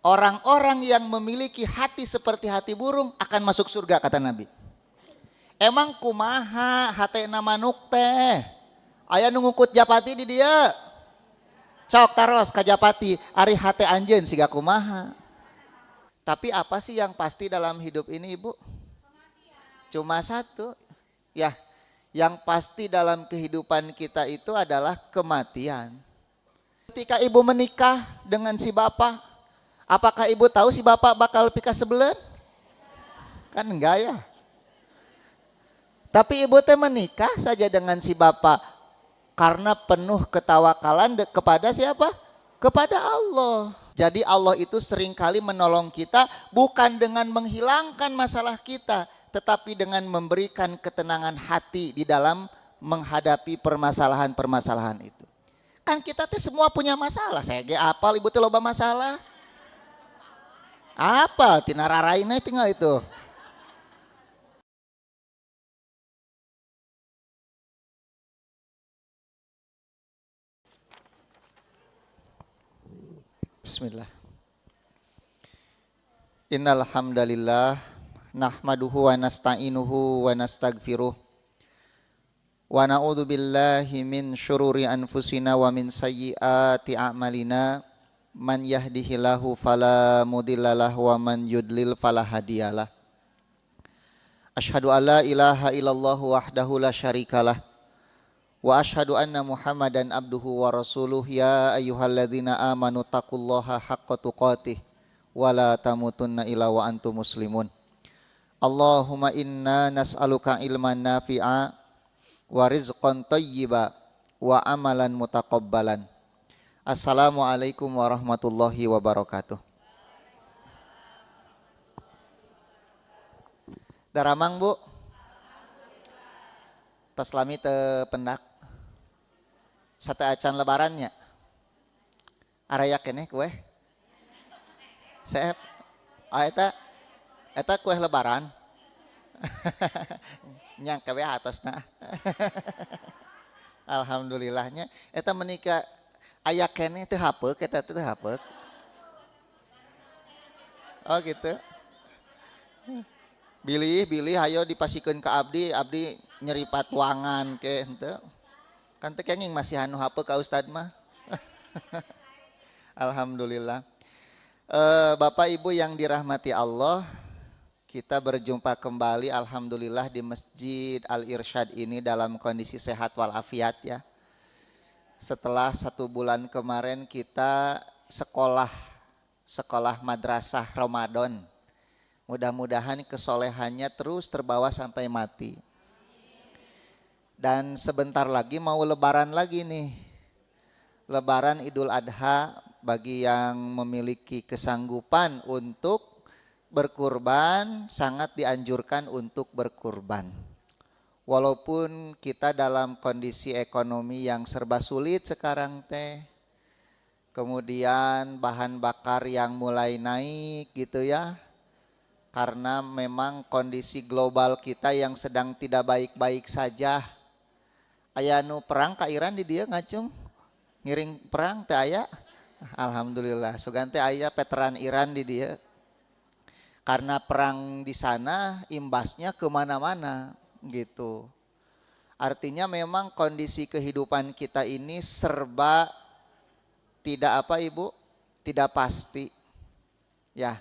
Orang-orang yang memiliki hati seperti hati burung akan masuk surga kata Nabi. Emang kumaha hatena manuk teh? Aya nu ngukut japati di dia. Cok taros ka japati, ari hate anjeun siga kumaha. Tapi apa sih yang pasti dalam hidup ini, Ibu? Cuma satu. Ya, yang pasti dalam kehidupan kita itu adalah kematian. Ketika Ibu menikah dengan si bapak, apakah Ibu tahu si bapak bakal pika sebelah? Kan enggak ya. Tapi Ibu teh menikah saja dengan si bapak karena penuh ketawakalan kepada siapa? Kepada Allah. Jadi Allah itu seringkali menolong kita bukan dengan menghilangkan masalah kita, tetapi dengan memberikan ketenangan hati di dalam menghadapi permasalahan-permasalahan itu. Kan kita teh semua punya masalah. Saya ge apal Ibu teh loba masalah. Apal tina raraina tinggal itu. Bismillah. Innal hamdalillah nahmaduhu wa nasta'inuhu wa nastaghfiruh wa na'udzu billahi min syururi anfusina wa min sayyiati a'malina man yahdihillahu fala mudhillalah wa man yudlil fala hadiyalah. Asyhadu alla ilaha illallah wahdahu la syarikalah wa asyhadu anna Muhammadan abduhu wa rasuluh. Ya ayyuhalladzina amanu taqullaha haqqa tuqatih wa la tamutunna illa wa antum muslimun. Allahumma inna nas'aluka ilman nafi'a wa rizqan thayyiba wa amalan mutaqabbalan. Assalamualaikum warahmatullahi wabarakatuh. Daramang Bu. Tas lami teu pendak. Sate acan lebarannya. Araya keneh kue. Seep. Eta kue lebaran. Nyang kawe atosna. Alhamdulillahnya eta menika aya keneh teu hapeuk eta teu hapeuk. Oh gitu. Bilih hayo dipasikeun ka abdi nyeripat tuangan ke henteu. Kan teh kenging masih anu hapeuk ka ustad mah. Alhamdulillah. Bapak Ibu yang dirahmati Allah, kita berjumpa kembali alhamdulillah di Masjid Al-Irsyad ini dalam kondisi sehat walafiat ya. Setelah 1 bulan kemarin kita sekolah madrasah Ramadan. Mudah-mudahan kesolehannya terus terbawa sampai mati. Dan sebentar lagi mau lebaran lagi nih. Lebaran Idul Adha, bagi yang memiliki kesanggupan untuk berkurban sangat dianjurkan untuk berkurban. Walaupun kita dalam kondisi ekonomi yang serba sulit sekarang teh. Kemudian bahan bakar yang mulai naik gitu ya. Karena memang kondisi global kita yang sedang tidak baik-baik saja. Aya nu perang ka Iran di dia ngacung. Ngiring perang teh aya. Alhamdulillah. Sugan teh aya veteran Iran di dia. Karena perang di sana imbasnya kemana-mana gitu. Artinya memang kondisi kehidupan kita ini serba tidak apa Ibu? Tidak pasti. Ya.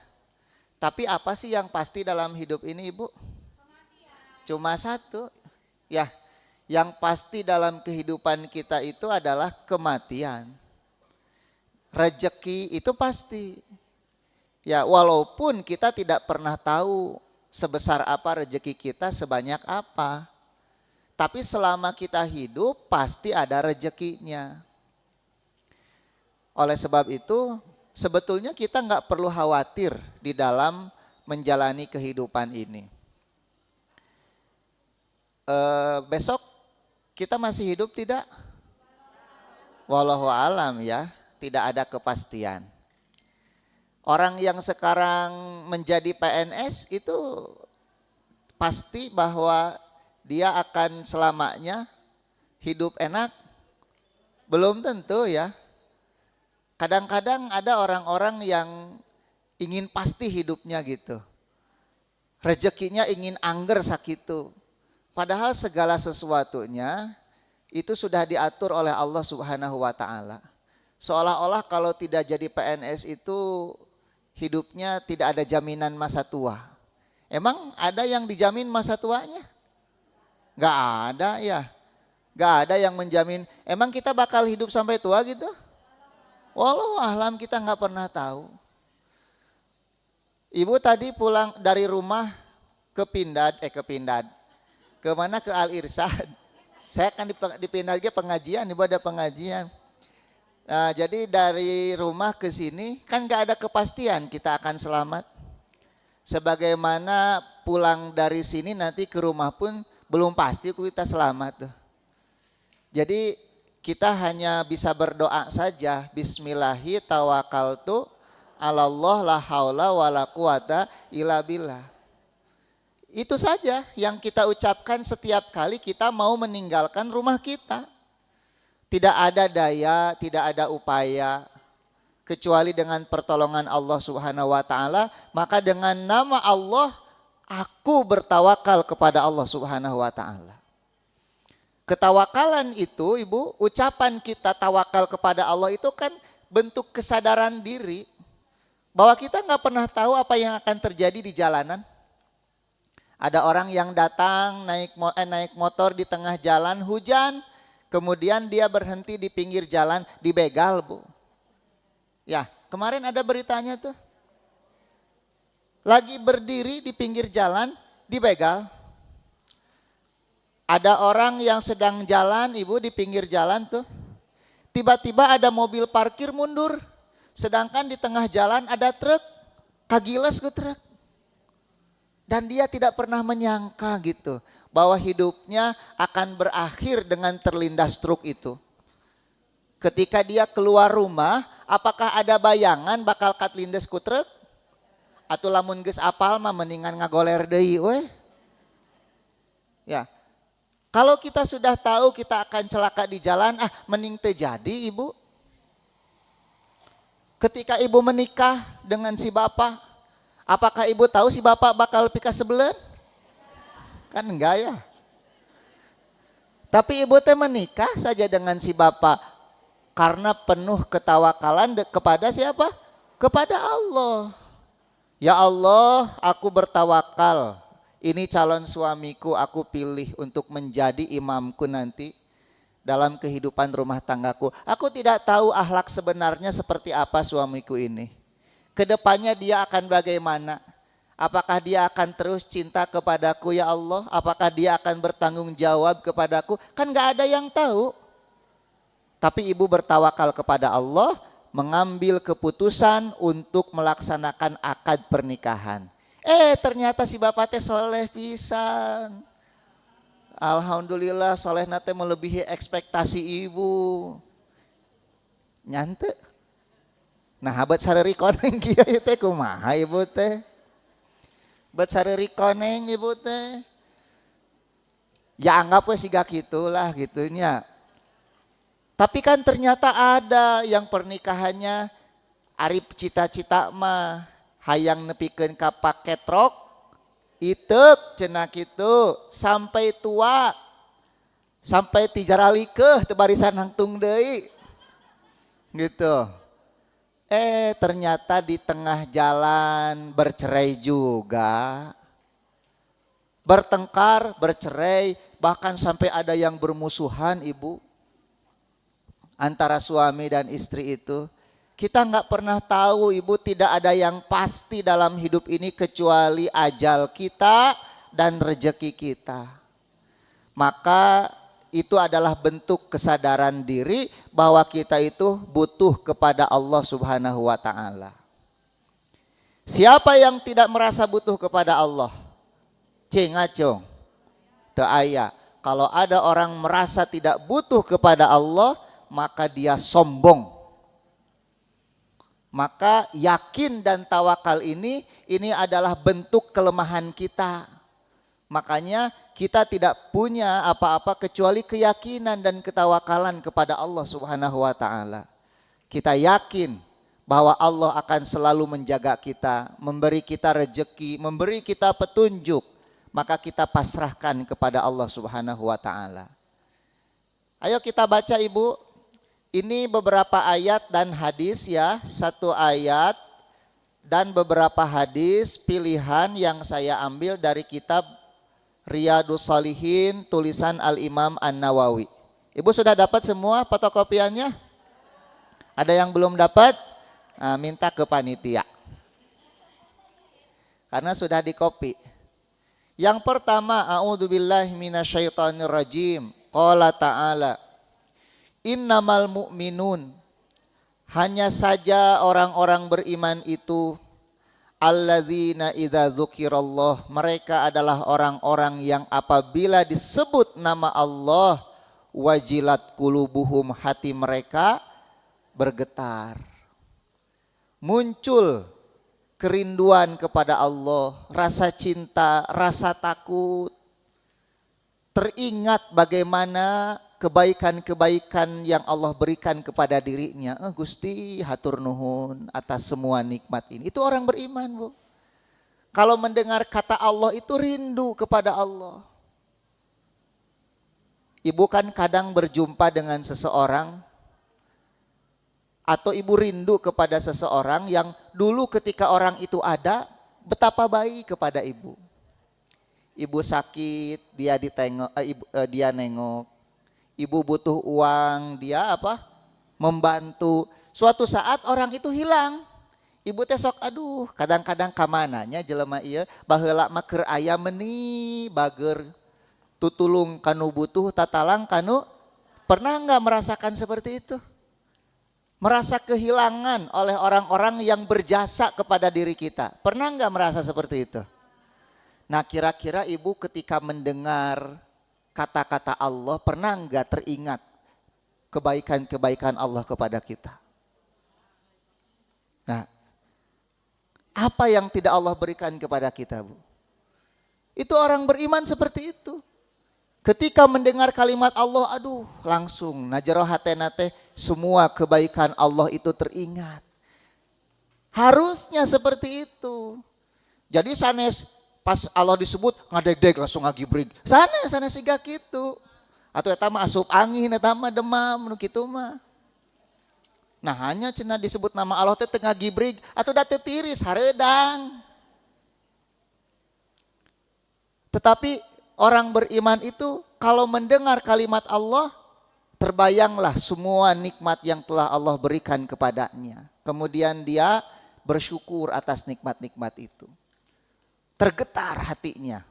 Tapi apa sih yang pasti dalam hidup ini Ibu? Cuma satu. Ya. Yang pasti dalam kehidupan kita itu adalah kematian. Rezeki itu pasti. Ya, walaupun kita tidak pernah tahu sebesar apa rezeki kita, sebanyak apa. Tapi selama kita hidup pasti ada rezekinya. Oleh sebab itu sebetulnya kita nggak perlu khawatir di dalam menjalani kehidupan ini. Besok kita masih hidup tidak? Wallahu alam ya, tidak ada kepastian. Orang yang sekarang menjadi PNS itu pasti bahwa dia akan selamanya hidup enak? Belum tentu ya. Kadang-kadang ada orang-orang yang ingin pasti hidupnya gitu. Rezekinya ingin angger sakitu. Padahal segala sesuatunya itu sudah diatur oleh Allah Subhanahu wa taala. Seolah-olah kalau tidak jadi PNS itu hidupnya tidak ada jaminan masa tua. Emang ada yang dijamin masa tuanya? Gak ada ya. Gak ada yang menjamin. Emang kita bakal hidup sampai tua gitu? Wallahu a'lam, kita gak pernah tahu. Ibu tadi pulang dari rumah ke Pindad. Kemana? Ke Al Irsyad. Saya akan dipindah lagi pengajian, ibu ada pengajian. Nah, jadi dari rumah ke sini kan gak ada kepastian kita akan selamat. Sebagaimana pulang dari sini nanti ke rumah pun belum pasti kita selamat tuh. Jadi kita hanya bisa berdoa saja. Bismillahi tawakkaltu 'alallah la haula wala quwata illa billah. Itu saja yang kita ucapkan setiap kali kita mau meninggalkan rumah kita. Tidak ada daya, tidak ada upaya kecuali dengan pertolongan Allah Subhanahu wa taala. Maka dengan nama Allah aku bertawakal kepada Allah Subhanahu wa taala. Ketawakalan itu, Ibu, ucapan kita tawakal kepada Allah itu kan bentuk kesadaran diri bahwa kita nggak pernah tahu apa yang akan terjadi di jalanan. Ada orang yang datang naik motor di tengah jalan hujan, kemudian dia berhenti di pinggir jalan dibegal, Bu. Ya, kemarin ada beritanya tuh. Lagi berdiri di pinggir jalan dibegal. Ada orang yang sedang jalan, Ibu, di pinggir jalan tuh. Tiba-tiba ada mobil parkir mundur. Sedangkan di tengah jalan ada truk, kagiles ke truk. Dan dia tidak pernah menyangka gitu bahwa hidupnya akan berakhir dengan terlindas truk itu. Ketika dia keluar rumah, apakah ada bayangan bakal katlindes ku truk? Atau lamun geus apal mah mendingan ngagoler deui we. Ya. Kalau kita sudah tahu kita akan celaka di jalan, mending teu jadi, Ibu. Ketika Ibu menikah dengan si bapak, apakah Ibu tahu si bapak bakal pika sebelah? Kan enggak ya. Tapi Ibu teh menikah saja dengan si bapak karena penuh ketawakalan kepada siapa? Kepada Allah. Ya Allah, aku bertawakal. Ini calon suamiku, aku pilih untuk menjadi imamku nanti dalam kehidupan rumah tanggaku. Aku tidak tahu akhlak sebenarnya seperti apa suamiku ini. Kedepannya dia akan bagaimana? Apakah dia akan terus cinta kepadaku ya Allah? Apakah dia akan bertanggung jawab kepadaku? Kan gak ada yang tahu. Tapi Ibu bertawakal kepada Allah, mengambil keputusan untuk melaksanakan akad pernikahan. Ternyata si bapak teh soleh pisan. Alhamdulillah soleh nate melebihi ekspektasi Ibu. Nyante. Nah, bat sareurik koneng kieu teh kumaha Ibu teh? Bat sareurik koneng Ibu teh. Ya anggap we siga kitulah gitunya. Tapi kan ternyata ada yang pernikahannya ari cita-cita mah hayang nepikeun ka paket rok itek cenah kitu sampai tua. Sampai tijaralikeun teu barisan hangtung deui. Gitu. Ternyata di tengah jalan bercerai juga. Bertengkar, bercerai, bahkan sampai ada yang bermusuhan, Ibu. Antara suami dan istri itu. Kita nggak pernah tahu, Ibu, tidak ada yang pasti dalam hidup ini kecuali ajal kita dan rejeki kita. Maka itu adalah bentuk kesadaran diri bahwa kita itu butuh kepada Allah Subhanahu wa taala. Siapa yang tidak merasa butuh kepada Allah? Ngacong. Teu aya. Kalau ada orang merasa tidak butuh kepada Allah, maka dia sombong. Maka yakin dan tawakal ini adalah bentuk kelemahan kita. Makanya kita tidak punya apa-apa kecuali keyakinan dan ketawakalan kepada Allah Subhanahu wa taala. Kita yakin bahwa Allah akan selalu menjaga kita, memberi kita rejeki, memberi kita petunjuk, maka kita pasrahkan kepada Allah Subhanahu wa taala. Ayo kita baca Ibu. Ini beberapa ayat dan hadis ya, satu ayat dan beberapa hadis pilihan yang saya ambil dari kitab Riyadhus Shalihin tulisan Al-Imam An-Nawawi. Ibu sudah dapat semua fotokopiannya? Ada yang belum dapat? Nah, minta ke panitia. Karena sudah dikopi. Yang pertama, a'udzubillahi minasyaitonirrajim. Qala ta'ala, innamal mu'minun, hanya saja orang-orang beriman itu, alladzina idza dzukirallah, mereka adalah orang-orang yang apabila disebut nama Allah, wajilat qulubuhum, hati mereka bergetar. Muncul kerinduan kepada Allah, rasa cinta, rasa takut. Teringat bagaimana kebaikan-kebaikan yang Allah berikan kepada dirinya. Gusti hatur nuhun atas semua nikmat ini. Itu orang beriman, Bu. Kalau mendengar kata Allah itu rindu kepada Allah. Ibu kan kadang berjumpa dengan seseorang, atau ibu rindu kepada seseorang yang dulu ketika orang itu ada, betapa baik kepada ibu. Ibu sakit, dia ditengok, dia nengok. Ibu butuh uang, dia apa? Membantu. Suatu saat orang itu hilang. Ibu teh sok aduh, kadang-kadang kamananya jelema ieu baheula mah keur aya meuni bager tutulung kanu butuh tatalang kanu. Pernah enggak merasakan seperti itu? Merasa kehilangan oleh orang-orang yang berjasa kepada diri kita. Pernah enggak merasa seperti itu? Nah, kira-kira ibu ketika mendengar kata-kata Allah, pernah enggak teringat kebaikan-kebaikan Allah kepada kita? Nah, apa yang tidak Allah berikan kepada kita, Bu? Itu orang beriman seperti itu. Ketika mendengar kalimat Allah, aduh langsung najaro hatena teh semua kebaikan Allah itu teringat. Harusnya seperti itu. Jadi sanes pas Allah disebut ngadeg-deg langsung ngagibrig. Sanes siga kitu. Atau eta mah asup angin, eta mah demam nu kitu mah. Nah, hanya cenah disebut nama Allah teh teu ngagibrig atuh da teu tiris hareudang. Tetapi orang beriman itu kalau mendengar kalimat Allah, terbayanglah semua nikmat yang telah Allah berikan kepadanya. Kemudian dia bersyukur atas nikmat-nikmat itu. Tergetar hatinya.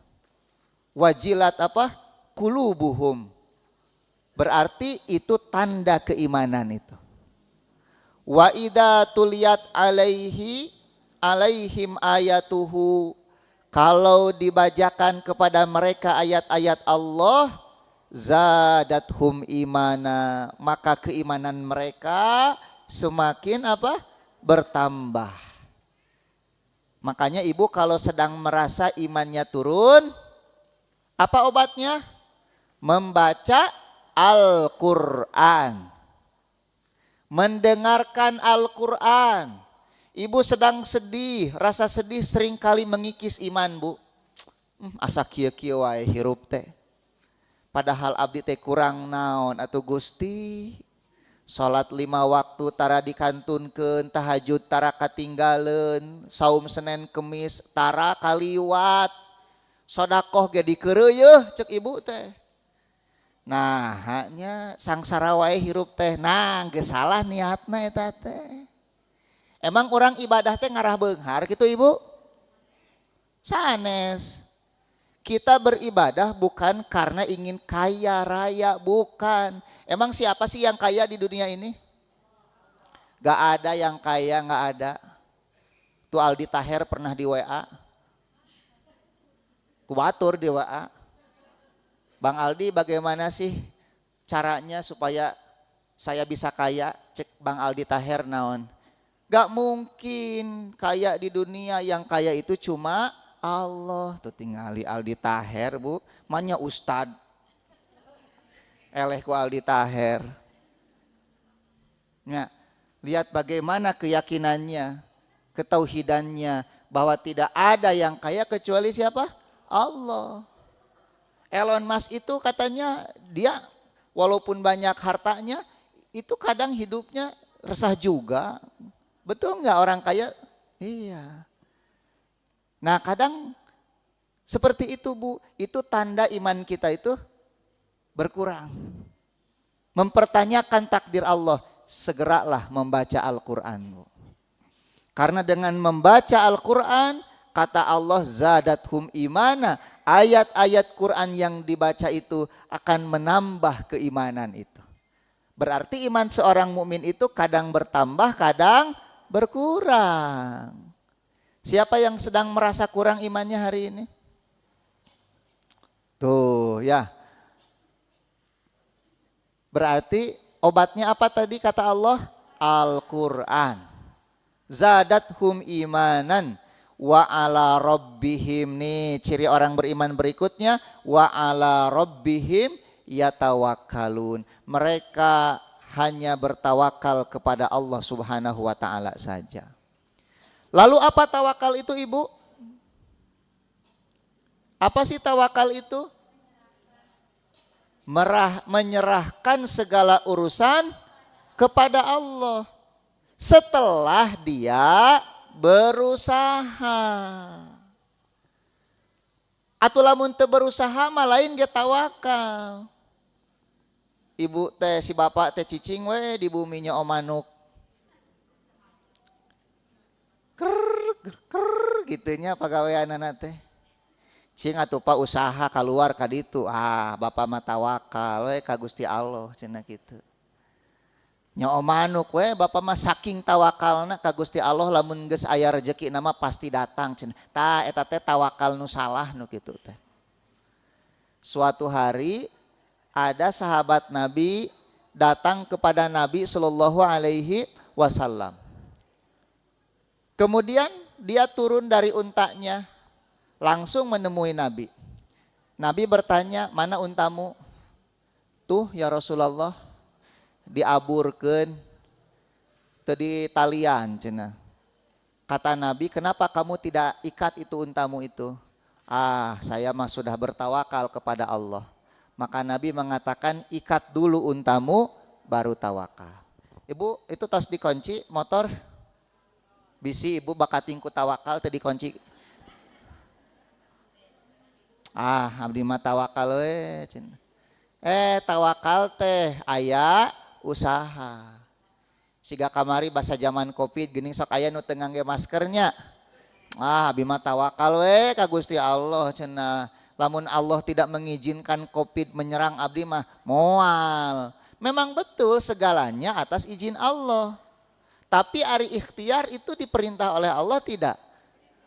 Wajilat apa? Qulubuhum. Berarti itu tanda keimanan itu. Wa idza tuliyat alaihim ayatuhu, kalau dibacakan kepada mereka ayat-ayat Allah, zadathum imana, maka keimanan mereka semakin apa? Bertambah. Makanya ibu kalau sedang merasa imannya turun, apa obatnya? Membaca Al-Quran. Mendengarkan Al-Quran. Ibu sedang sedih, rasa sedih seringkali mengikis iman, Bu. Asa kieu-kieu wae hirup teh. Padahal abdi teh kurang naon atuh Gusti. Salat 5 waktu tara dikantunkeun, tahajud tara katinggaleun, saum Senin Kemis tara kaliwat. Sedekah ge dikeureuh cek ibu teh. Nah, hanya sangsara wae hirup teh. Nah, geus salah niatna eta teh. Emang orang ibadah teh ngarah beunghar gitu ibu? Sanes. Kita beribadah bukan karena ingin kaya raya, bukan. Emang siapa sih yang kaya di dunia ini? Gak ada yang kaya, gak ada. Tuh Aldi Taher pernah di WA. Kuatur di WA. Bang Aldi, bagaimana sih caranya supaya saya bisa kaya? Cek Bang Aldi Taher naon. Gak mungkin kaya di dunia, yang kaya itu cuma Allah. Tuh tingali Aldi Taher, Bu. Manya Ustad. Eleh ku Aldi Taher. Ya. Lihat bagaimana keyakinannya, ketauhidannya, bahwa tidak ada yang kaya kecuali siapa? Allah. Elon Musk itu katanya dia walaupun banyak hartanya, itu kadang hidupnya resah juga. Betul nggak orang kaya? Iya. Nah kadang seperti itu Bu, itu tanda iman kita itu berkurang. Mempertanyakan takdir Allah, segeralah membaca Al-Quran Bu. Karena dengan membaca Al-Quran, kata Allah zadathum imana, ayat-ayat Quran yang dibaca itu akan menambah keimanan itu. Berarti iman seorang mukmin itu kadang bertambah, kadang berkurang. Siapa yang sedang merasa kurang imannya hari ini? Tuh ya. Berarti obatnya apa tadi kata Allah? Al-Quran. Zadathum imanan wa ala rabbihim, nih ciri orang beriman berikutnya, wa ala rabbihim yatawakkalun. Mereka hanya bertawakal kepada Allah Subhanahu wa taala saja. Lalu apa tawakal itu Ibu? Apa sih tawakal itu? Menyerahkan segala urusan kepada Allah setelah dia berusaha. Atuh lamun teu berusaha mah lain ge tawakal. Ibu teh si bapak teh cicing we di buminya omanuk. Ker gitunya pagaweanana teh. Cing atuh pa usaha keluar ka ditu. Ah, bapak mah tawakal we ka Gusti Allah cenah kitu. Nya omanuk we bapak mah saking tawakalna ka Gusti Allah lamun geus aya rezeki nama pasti datang cenah. Tah eta teh tawakal nu salah nu kitu teh. Suatu hari ada sahabat Nabi datang kepada Nabi Shallallahu alaihi wasallam. Kemudian dia turun dari untanya langsung menemui Nabi. Nabi bertanya, "Mana untamu?" "Tuh ya Rasulullah, diaburkeun teu di talian cenah." Kata Nabi, "Kenapa kamu tidak ikat itu untamu itu?" "Ah, saya mah sudah bertawakal kepada Allah." Maka Nabi mengatakan, "Ikat dulu untamu baru tawakal." Ibu, itu tos dikunci motor? Bisi ibu bakatingku tawakal teu dikunci. Ah, abdi mah tawakal we cenah. Tawakal teh aya usaha. Siga kamari basa zaman Covid geuning sok aya nu teu ngangge maskernya. Ah, abdi mah tawakal we ka Gusti Allah cenah. Lamun Allah tidak mengizinkan Covid menyerang abdi mah moal. Memang betul segalanya atas izin Allah. Tapi ari ikhtiar itu diperintah oleh Allah tidak?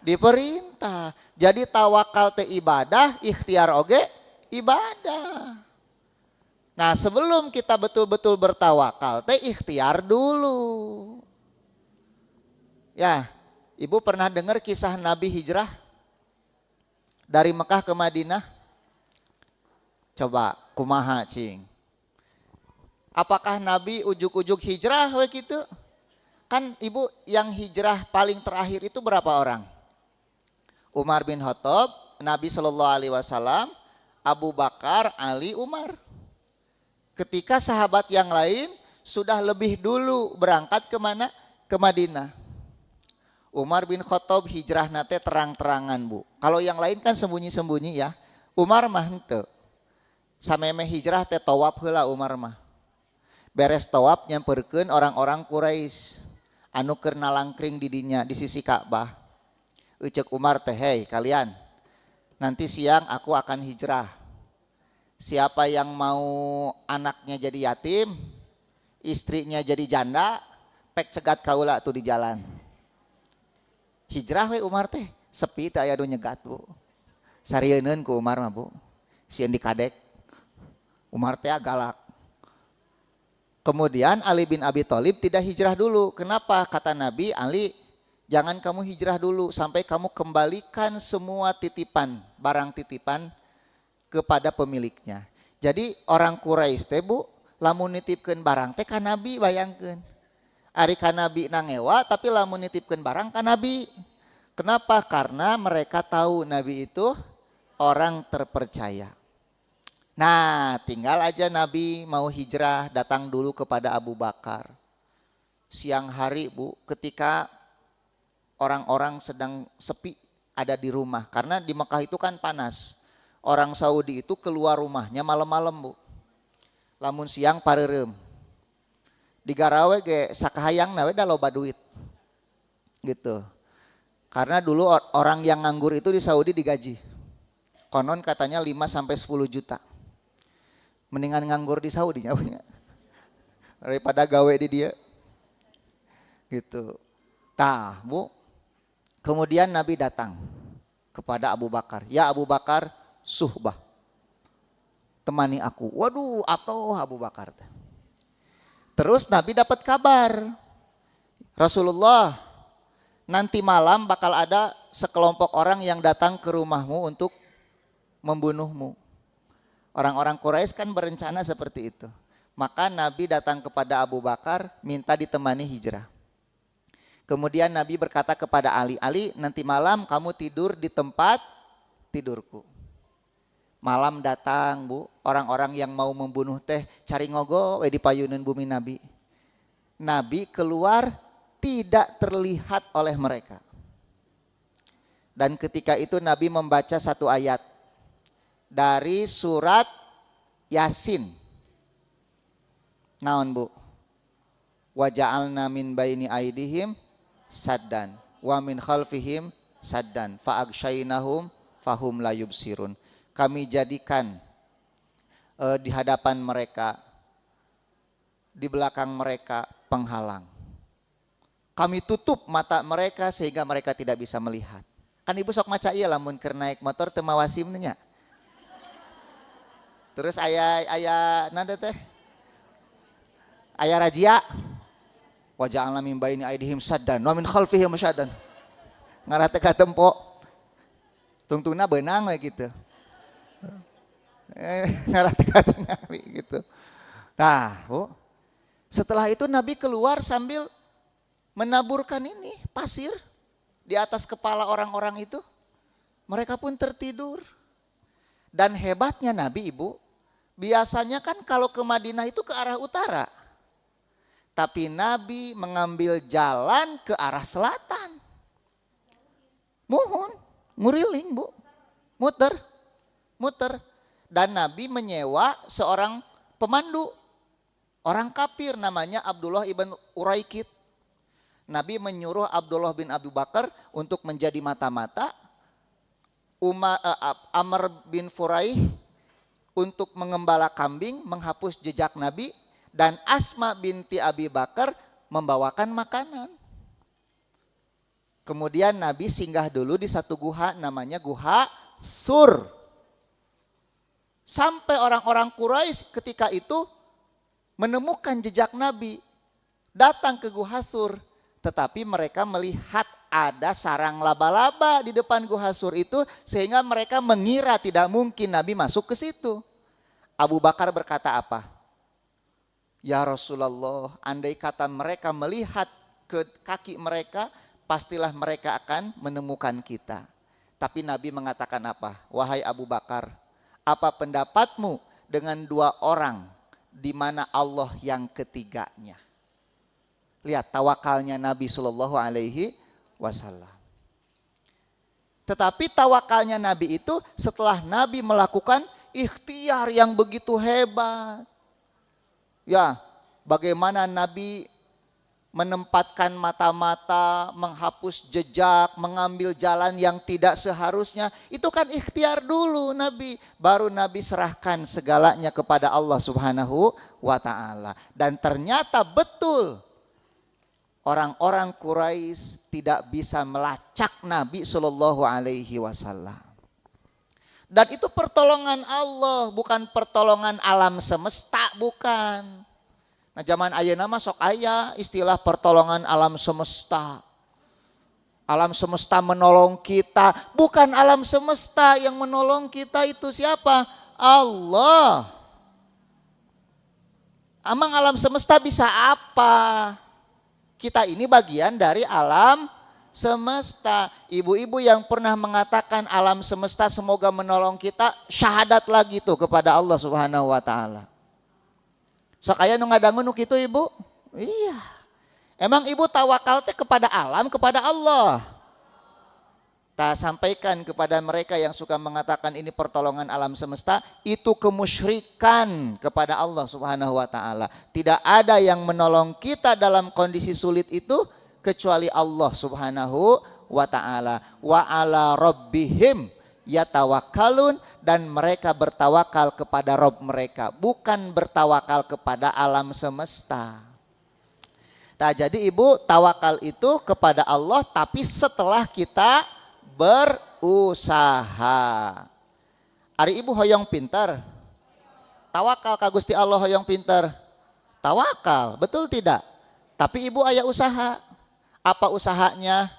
Diperintah. Jadi tawakal teh ibadah, ikhtiar oge ibadah. Nah, sebelum kita betul-betul bertawakal teh ikhtiar dulu. Ya, Ibu pernah dengar kisah Nabi hijrah dari Mekah ke Madinah? Coba kumaha cing? Apakah Nabi ujuk-ujuk hijrah we kitu? Kan Ibu yang hijrah paling terakhir itu berapa orang? Umar bin Khattab, Nabi Shallallahu alaihi wasallam, Abu Bakar, Ali, Umar. Ketika sahabat yang lain sudah lebih dulu berangkat ke mana? Ke Madinah. Umar bin Khattab hijrah nate terang-terangan Bu. Kalau yang lain kan sembunyi-sembunyi ya. Umar mah henteu. Sameme hijrah teh tawaf heula Umar mah. Beres tawaf nyamperkeun orang-orang Quraisy anu keur nalangkring di dinya di sisi Ka'bah. Ucek Umar teh, "Hei kalian, nanti siang aku akan hijrah. Siapa yang mau anaknya jadi yatim, istrinya jadi janda, pek cegat kaula tuh di jalan." Hijrah we Umar teh, sepi teh aya nu nyegat Bu. Sarieun ku Umar mah Bu. Sieun dikadek. Umar teh galak. Kemudian Ali bin Abi Thalib tidak hijrah dulu. Kenapa? Kata Nabi, "Ali, jangan kamu hijrah dulu sampai kamu kembalikan semua titipan, barang titipan kepada pemiliknya." Jadi orang Quraisy teh Bu, lamun nitipkeun barang teh ka Nabi bayangkeun. Ari ka nabi nangewa tapi lamun nitipkeun barang ka nabi. Kenapa? Karena mereka tahu nabi itu orang terpercaya. Nah, tinggal aja nabi mau hijrah datang dulu kepada Abu Bakar. Siang hari Bu, ketika orang-orang sedang sepi ada di rumah. Karena di Mekah itu kan panas. Orang Saudi itu keluar rumahnya malam-malam Bu. Lamun siang pareureum. Di garawe ge sakahayang we da loba duit. Gitu. Karena dulu orang yang nganggur itu di Saudi digaji. Konon katanya 5 sampai 10 juta. Mendingan nganggur di Saudi nya daripada gawe di dia. Gitu. Tah, Bu. Kemudian Nabi datang kepada Abu Bakar. Ya Abu Bakar, suhbah. Temani aku. Waduh, atau Abu Bakar. Terus Nabi dapat kabar. Rasulullah, nanti malam bakal ada sekelompok orang yang datang ke rumahmu untuk membunuhmu. Orang-orang Quraisy kan berencana seperti itu. Maka Nabi datang kepada Abu Bakar minta ditemani hijrah. Kemudian Nabi berkata kepada Ali, Ali nanti malam kamu tidur di tempat tidurku. Malam datang Bu, orang-orang yang mau membunuh teh cari ngogo di payunan bumi Nabi. Nabi keluar tidak terlihat oleh mereka. Dan ketika itu Nabi membaca satu ayat dari surat Yasin. Naon Bu? Wa ja'alna min baini aidihim saddan wa min khalfihim saddan fa aghshaynahum fahum la yubsirun. Kami jadikan di hadapan mereka, di belakang mereka penghalang. Kami tutup mata mereka sehingga mereka tidak bisa melihat. Kan ibu sok maca ieu lamun keur naik motor teu mawasim nya. Terus aya nanda teh? Aya razia. Wa ja'alna min baini aidihim saddan wa min khalfihim saddan. Ngarah teh ka tempo. Tungtungna beunang we gitu. Ngarah teh ka tengali gitu. Nah, Bu. Setelah itu Nabi keluar sambil menaburkan ini pasir di atas kepala orang-orang itu. Mereka pun tertidur. Dan hebatnya Nabi Ibu, biasanya kan kalau ke Madinah itu ke arah utara. Tapi Nabi mengambil jalan ke arah selatan. Muhun, nguriling Bu, muter. Dan Nabi menyewa seorang pemandu. Orang kafir namanya Abdullah ibn Uraikid. Nabi menyuruh Abdullah bin Abu Bakar untuk menjadi mata-mata. Amr bin Furaih untuk mengembala kambing, menghapus jejak Nabi. Dan Asma binti Abi Bakar membawakan makanan. Kemudian Nabi singgah dulu di satu guha namanya Guha Sur. Sampai orang-orang Quraisy ketika itu menemukan jejak Nabi. Datang ke Guha Sur. Tetapi mereka melihat ada sarang laba-laba di depan Guha Sur itu. Sehingga mereka mengira tidak mungkin Nabi masuk ke situ. Abu Bakar berkata apa? Ya Rasulullah, andai kata mereka melihat ke kaki mereka, pastilah mereka akan menemukan kita. Tapi Nabi mengatakan apa? Wahai Abu Bakar, apa pendapatmu dengan 2 orang di mana Allah yang ketiganya? Lihat tawakalnya Nabi Shallallahu Alaihi Wasallam. Tetapi tawakalnya Nabi itu setelah Nabi melakukan ikhtiar yang begitu hebat. Ya, bagaimana Nabi menempatkan mata-mata, menghapus jejak, mengambil jalan yang tidak seharusnya. Itu kan ikhtiar dulu Nabi. Baru Nabi serahkan segalanya kepada Allah Subhanahu wa ta'ala. Dan ternyata betul orang-orang Quraisy tidak bisa melacak Nabi Shallallahu Alaihi Wasallam. Dan itu pertolongan Allah, bukan pertolongan alam semesta, bukan. Nah zaman ayeuna mah sok aya istilah pertolongan alam semesta. Alam semesta menolong kita, bukan alam semesta yang menolong kita itu siapa? Allah. Amang alam semesta bisa apa? Kita ini bagian dari alam semesta. Ibu-ibu yang pernah mengatakan alam semesta semoga menolong kita, syahadat lagi tuh kepada Allah Subhanahu wa taala. Sok aya nu ngadangu nu kitu ibu? Iya. Emang ibu tawakal teh kepada alam, kepada Allah. Tak sampaikan kepada mereka yang suka mengatakan ini pertolongan alam semesta, itu kemusyrikan kepada Allah Subhanahu wa taala. Tidak ada yang menolong kita dalam kondisi sulit itu kecuali Allah Subhanahu wa taala. Wa ala rabbihim yatawakkalun, dan mereka bertawakal kepada Rabb mereka, bukan bertawakal kepada alam semesta. Nah, jadi ibu tawakal itu kepada Allah tapi setelah kita berusaha. Ari ibu hoyong pinter, tawakal ka Gusti Allah hoyong pinter, tawakal, betul tidak? Tapi ibu aya usaha. Apa usahanya?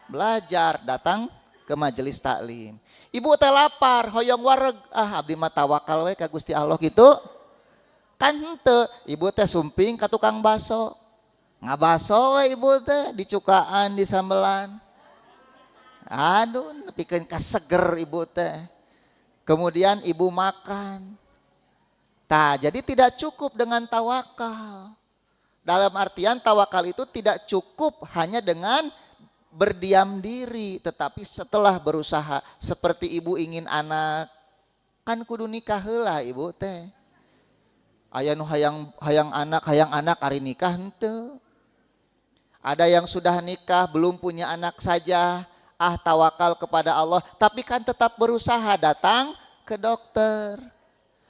Belajar, datang ke majelis taklim. Ibu teh lapar, hoyong wareg, abdi mah tawakal we ka Gusti Allah gitu. Kan henteu, ibu teh sumping ka tukang baso. Ngabaso we ibu teh di cukaan, di sambelan. Aduh, nepikeun ka seger ibu teh. Kemudian ibu makan. Tah, jadi tidak cukup dengan tawakal. Dalam artian tawakal itu tidak cukup hanya dengan berdiam diri, tetapi setelah berusaha. Seperti ibu ingin anak, kan kudu nikah heula ibu teh. Aya nu hayang anak ari nikah henteu. Ada yang sudah nikah belum punya anak saja, tawakal kepada Allah, tapi kan tetap berusaha datang ke dokter.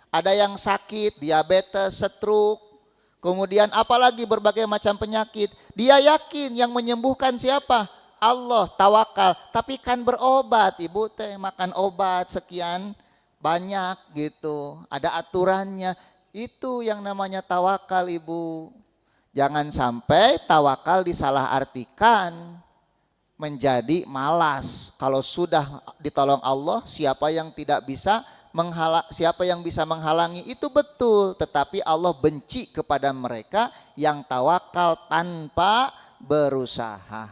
Ada yang sakit, diabetes, stroke, kemudian apalagi berbagai macam penyakit. Dia yakin yang menyembuhkan siapa? Allah, tawakal, tapi kan berobat ibu teh, makan obat sekian banyak gitu, ada aturannya. Itu yang namanya tawakal ibu. Jangan sampai tawakal disalahartikan menjadi malas. Kalau sudah ditolong Allah, siapa yang bisa menghalangi? Itu betul, tetapi Allah benci kepada mereka yang tawakal tanpa berusaha.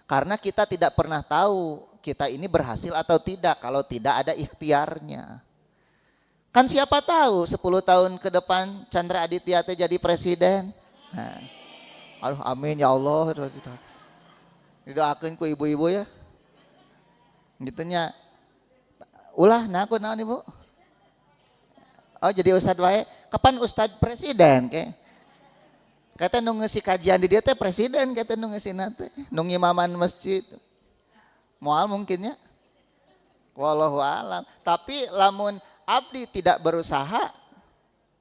Karena kita tidak pernah tahu kita ini berhasil atau tidak kalau tidak ada ikhtiarnya. Kan siapa tahu 10 tahun ke depan Chandra Aditya teh jadi presiden. Nah, aduh amin ya Allah. Didoakeun ku ibu-ibu ya. Gitunya. Ulah naon naon ibu? Oh jadi ustad wae. Kapan ustad presiden ke? Kata nu ngeusi kajian di dia teh presiden, kata nu ngeusina teh, nu ngimaman masjid. Moal mungkinnya. Wallahu alam. Tapi lamun abdi tidak berusaha,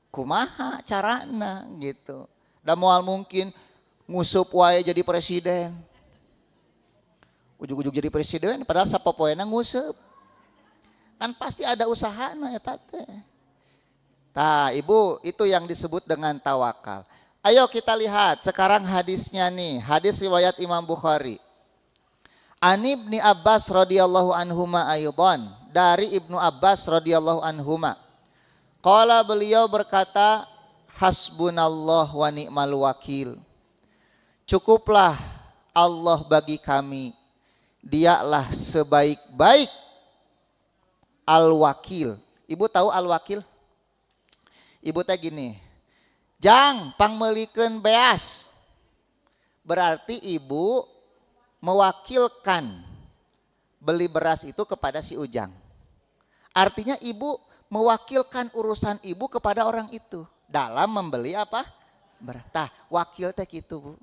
kumaha carana gitu. Da moal mungkin ngusup wae jadi presiden. Ujug-ujug jadi presiden padahal sapopoena ngusup. Kan pasti ada usahana eta teh. Tah, ibu, itu yang disebut dengan tawakal. Ayo kita lihat sekarang hadisnya nih, hadis riwayat Imam Bukhari. An Ibni Abbas radhiyallahu anhuma aydan, dari Ibnu Abbas radhiyallahu anhuma. Qala, beliau berkata, hasbunallah wa ni'mal wakil. Cukuplah Allah bagi kami, dialah sebaik-baik al-wakil. Ibu tahu al-wakil? Ibu teh gini, jang pangmelikeun beas. Berarti ibu mewakilkan beli beras itu kepada si Ujang. Artinya ibu mewakilkan urusan ibu kepada orang itu dalam membeli apa? Beras. Tah, wakil teh gitu, Bu.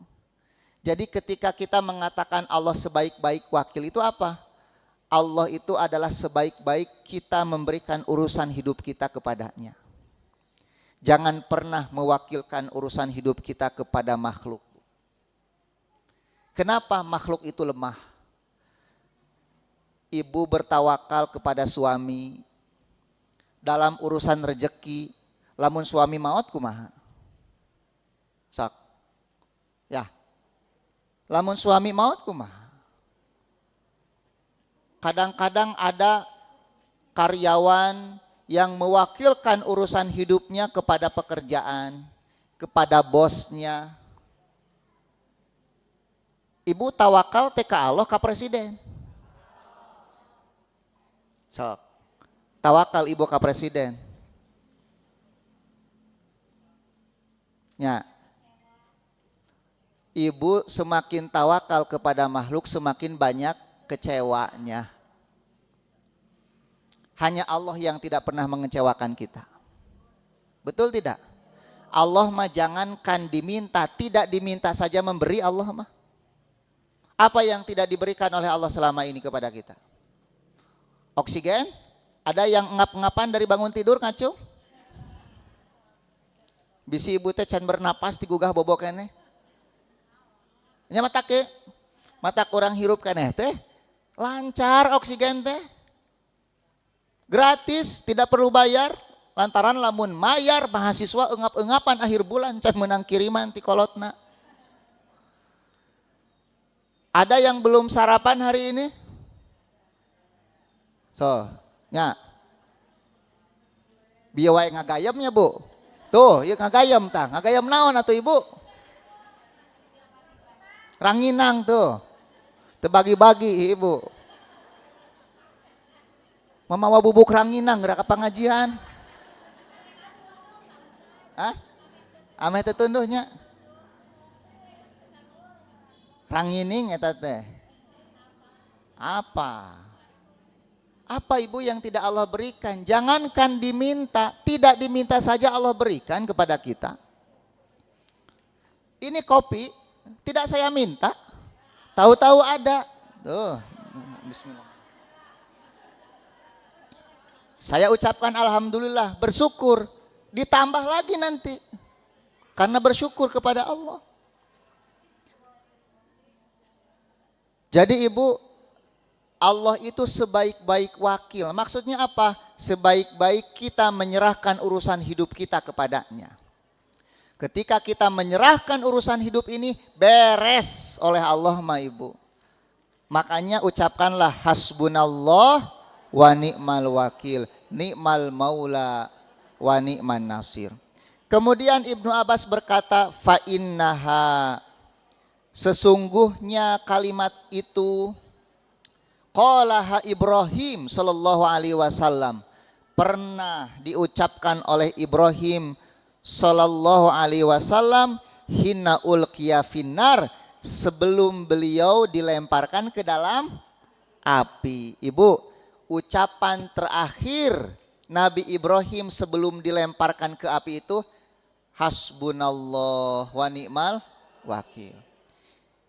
Jadi ketika kita mengatakan Allah sebaik-baik wakil itu apa? Allah itu adalah sebaik-baik kita memberikan urusan hidup kita kepadanya. Jangan pernah mewakilkan urusan hidup kita kepada makhluk. Kenapa makhluk itu lemah? Ibu bertawakal kepada suami dalam urusan rejeki, lamun suami maot kumaha? Sak. Ya. Lamun suami maot kumaha? Kadang-kadang ada karyawan yang mewakilkan urusan hidupnya kepada pekerjaan, kepada bosnya. Ibu tawakal teh ka Allah ka presiden. Sok. Tawakal ibu ka presiden. Ya. Ibu semakin tawakal kepada makhluk semakin banyak kecewanya. Hanya Allah yang tidak pernah mengecewakan kita. Betul tidak? Allah mah jangankan diminta, tidak diminta saja memberi Allah mah. Apa yang tidak diberikan oleh Allah selama ini kepada kita? Oksigen? Ada yang ngap-ngapan dari bangun tidur ngacu? Bisi ibu teh can bernapas digugah bobok keneh. Nya mata kurang hirup keneh teh lancar oksigen teh. Gratis, tidak perlu bayar. Lantaran lamun mayar mahasiswa engap-engapan akhir bulan can menang kiriman ti kolotna. Ada yang belum sarapan hari ini? So, nya. Bieu wae ngagayamnya, Bu. Tuh, ieu ngagayam tah. Ngagayam naon atuh Ibu? Ranginang tuh. Tebagi-bagi Ibu. Mamawa bubuk ranginang gerak pengajian. Hah? Ame teh tunduhnya. Rangining eta teh. Apa? Apa Ibu yang tidak Allah berikan? Jangankan diminta, tidak diminta saja Allah berikan kepada kita. Ini kopi tidak saya minta, tahu-tahu ada. Tuh, bismillah. Saya ucapkan alhamdulillah, bersyukur, ditambah lagi nanti. Karena bersyukur kepada Allah. Jadi Ibu, Allah itu sebaik-baik wakil. Maksudnya apa? Sebaik-baik kita menyerahkan urusan hidup kita kepadanya. Ketika kita menyerahkan urusan hidup ini, beres oleh Allah ma Ibu. Makanya ucapkanlah hasbunallah wa ni'mal wakil, ni'mal maula wa ni'man nasir. Kemudian Ibnu Abbas berkata, fa innaha, sesungguhnya kalimat itu qalaha Ibrahim sallallahu alaihi wasallam, pernah diucapkan oleh Ibrahim sallallahu alaihi wasallam hina ulqiya finnar, sebelum beliau dilemparkan ke dalam api. Ibu, ucapan terakhir Nabi Ibrahim sebelum dilemparkan ke api itu hasbunallah wa ni'mal wakil.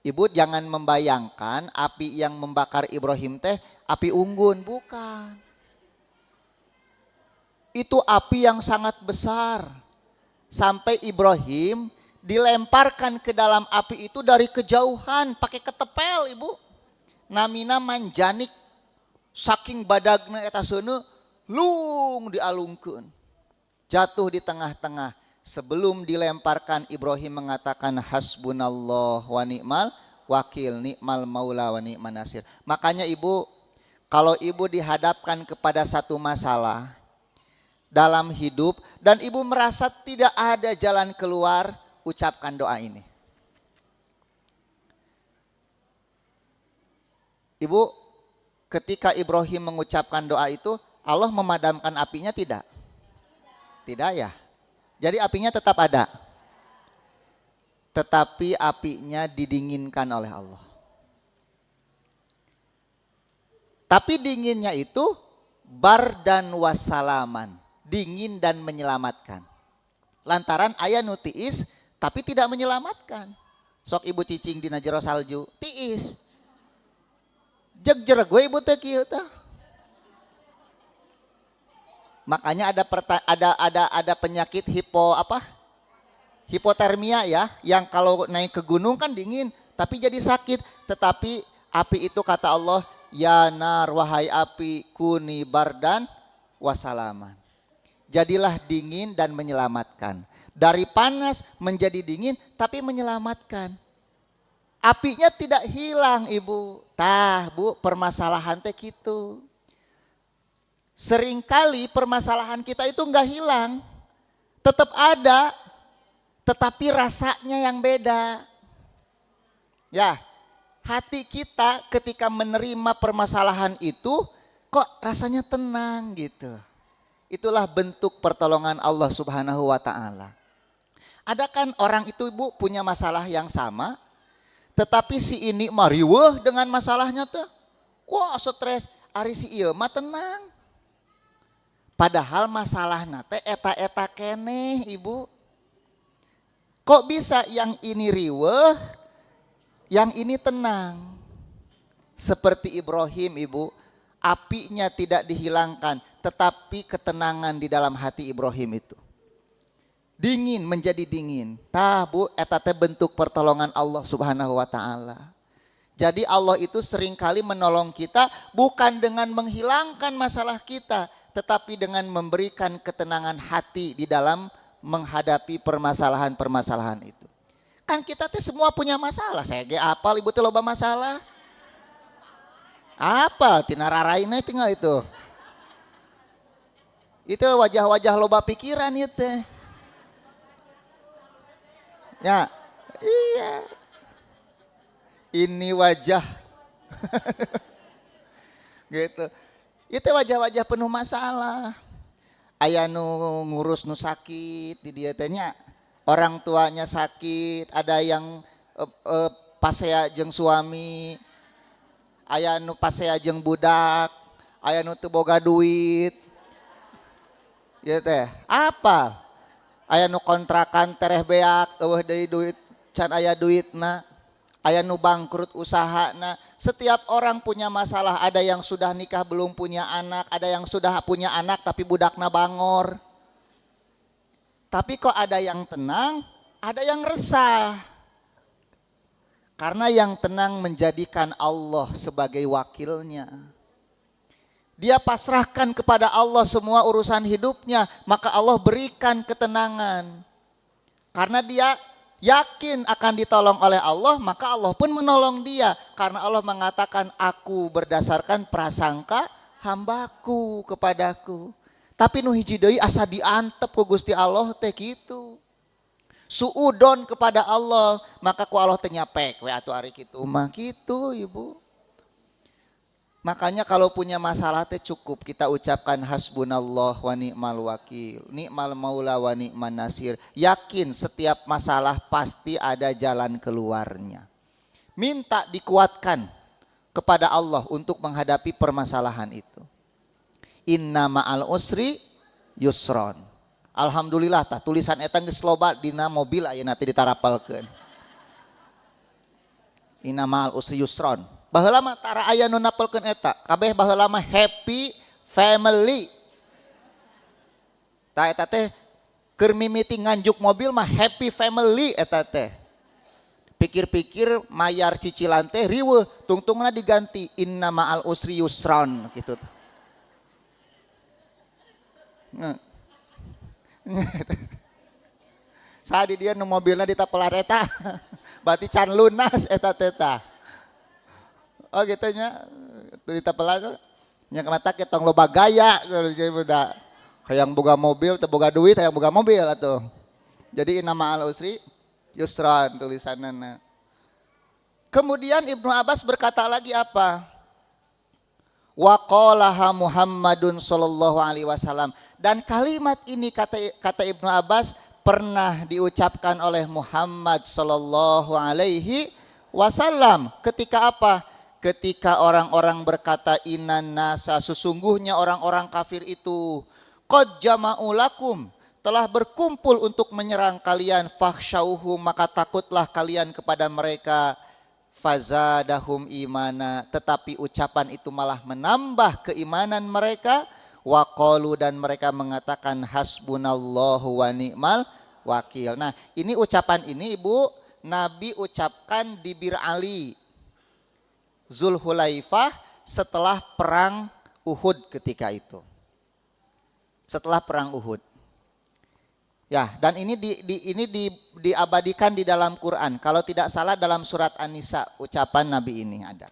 Ibu jangan membayangkan api yang membakar Ibrahim teh api unggun, bukan. Itu api yang sangat besar. Sampai Ibrahim dilemparkan ke dalam api itu dari kejauhan pakai ketepel, Ibu. Namina manjanik, saking badagna eta seuneu lung dialungkeun. Jatuh di tengah-tengah. Sebelum dilemparkan Ibrahim mengatakan hasbunallah wa ni'mal wakil, ni'mal maula wa ni'man nasir. Makanya Ibu, kalau Ibu dihadapkan kepada satu masalah dalam hidup dan Ibu merasa tidak ada jalan keluar, ucapkan doa ini. Ibu, ketika Ibrahim mengucapkan doa itu, Allah memadamkan apinya tidak? Tidak ya? Jadi apinya tetap ada. Tetapi apinya didinginkan oleh Allah. Tapi dinginnya itu bardan wasalaman, dingin dan menyelamatkan. Lantaran aya nu tiis tapi tidak menyelamatkan. Sok Ibu cicing dina jero salju, tiis. Jegjereg we Ibu teh kieu tah. Makanya ada penyakit hipotermia ya, yang kalau naik ke gunung kan dingin tapi jadi sakit. Tetapi api itu kata Allah, ya nar, wahai api, kuni bardan wasalaman. Jadilah dingin dan menyelamatkan. Dari panas menjadi dingin tapi menyelamatkan. Apinya tidak hilang Ibu. Tah Bu, permasalahan teh gitu. Seringkali permasalahan kita itu enggak hilang, tetap ada, tetapi rasanya yang beda. Ya, hati kita ketika menerima permasalahan itu kok rasanya tenang gitu. Itulah bentuk pertolongan Allah Subhanahu wa taala. Ada kan orang itu Ibu punya masalah yang sama, tetapi si ini mah riweuh dengan masalahnya tuh. Wah, stres, ari si ieu mah tenang. Padahal masalahna teh eta-eta keneh, Ibu. Kok bisa yang ini riweuh, yang ini tenang? Seperti Ibrahim, Ibu, apinya tidak dihilangkan, tetapi ketenangan di dalam hati Ibrahim itu. Dingin menjadi dingin. Tah Bu, eta teh bentuk pertolongan Allah Subhanahu wa taala. Jadi Allah itu seringkali menolong kita bukan dengan menghilangkan masalah kita, tetapi dengan memberikan ketenangan hati di dalam menghadapi permasalahan-permasalahan itu. Kan kita teh semua punya masalah. Saya ge apal Ibu teh loba masalah. Apa tina raraina tinggal itu. Itu wajah-wajah loba pikiran ieu teh. Ya, iya. Ini wajah. Gitu. Itu wajah-wajah penuh masalah. Aya nu ngurus nu sakit di dieu teh nya. Orang tuanya sakit, ada yang pasea jeung suami. Aya nu pasea jeung budak, aya nu teu boga duit. Ieu teh, apa? Aya nu kontrakan tereh beak, eueuh deui duit can aya duitna. Aya nu bangkrut usahana. Setiap orang punya masalah, ada yang sudah nikah belum punya anak, ada yang sudah punya anak tapi budakna bangor. Tapi kok ada yang tenang, ada yang resah. Karena yang tenang menjadikan Allah sebagai wakilnya. Dia pasrahkan kepada Allah semua urusan hidupnya, maka Allah berikan ketenangan. Karena dia yakin akan ditolong oleh Allah, maka Allah pun menolong dia. Karena Allah mengatakan, aku berdasarkan prasangka hambaku kepadaku. Tapi nu hiji deui asa diantep ku Gusti Allah teh kitu. Suudon kepada Allah, maka ku Allah teh nyapek we atuh ari kitu mah kitu Ibu. Makanya kalau punya masalah teh cukup kita ucapkan hasbunallah wa ni'mal wakil, ni'mal maula wa ni'man nasir. Yakin setiap masalah pasti ada jalan keluarnya. Minta dikuatkan kepada Allah untuk menghadapi permasalahan itu. Inna ma'al usri yusron. Alhamdulillah tah tulisan eta geus loba dina mobil ayeuna teh ditarapalkeun. Inna ma'al usri yusron. Baheula mah tara aya nu napelkeun eta, kabeh baheula mah happy family. Tah eta teh keur mimiti nganjuk mobil mah happy family eta teh. Pikir-pikir mayar cicilan teh riweuh, tungtungna diganti inna ma'al usri yusron kitu. Saat dia nu mobilna ditapelar eta, berarti can lunas eta teh. Oh gitu nya, ditapelar nya mata ketong loba gaya budak. Hayang boga mobil teu boga duit, hayang boga mobil atuh. Jadi inna ma'al usri yusran tulisanana. Kemudian Ibnu Abbas berkata lagi apa? Wa qalaha Muhammadun sallallahu alaihi wasallam. Dan kalimat ini kata Ibnu Abbas pernah diucapkan oleh Muhammad sallallahu alaihi wasallam ketika apa? Ketika orang-orang berkata innan nasa, sesungguhnya orang-orang kafir itu qad jama'u lakum, telah berkumpul untuk menyerang kalian, fakhshauhum, maka takutlah kalian kepada mereka, fazadahum imana, tetapi ucapan itu malah menambah keimanan mereka, waqalu, dan mereka mengatakan hasbunallahu wa ni'mal wakil. Nah, ini ucapan ini Ibu Nabi ucapkan di Bir Ali Zulhulaifah setelah perang Uhud ketika itu. Setelah perang Uhud. Ya, dan ini diabadikan di dalam Quran. Kalau tidak salah dalam surat An-Nisa ucapan Nabi ini ada.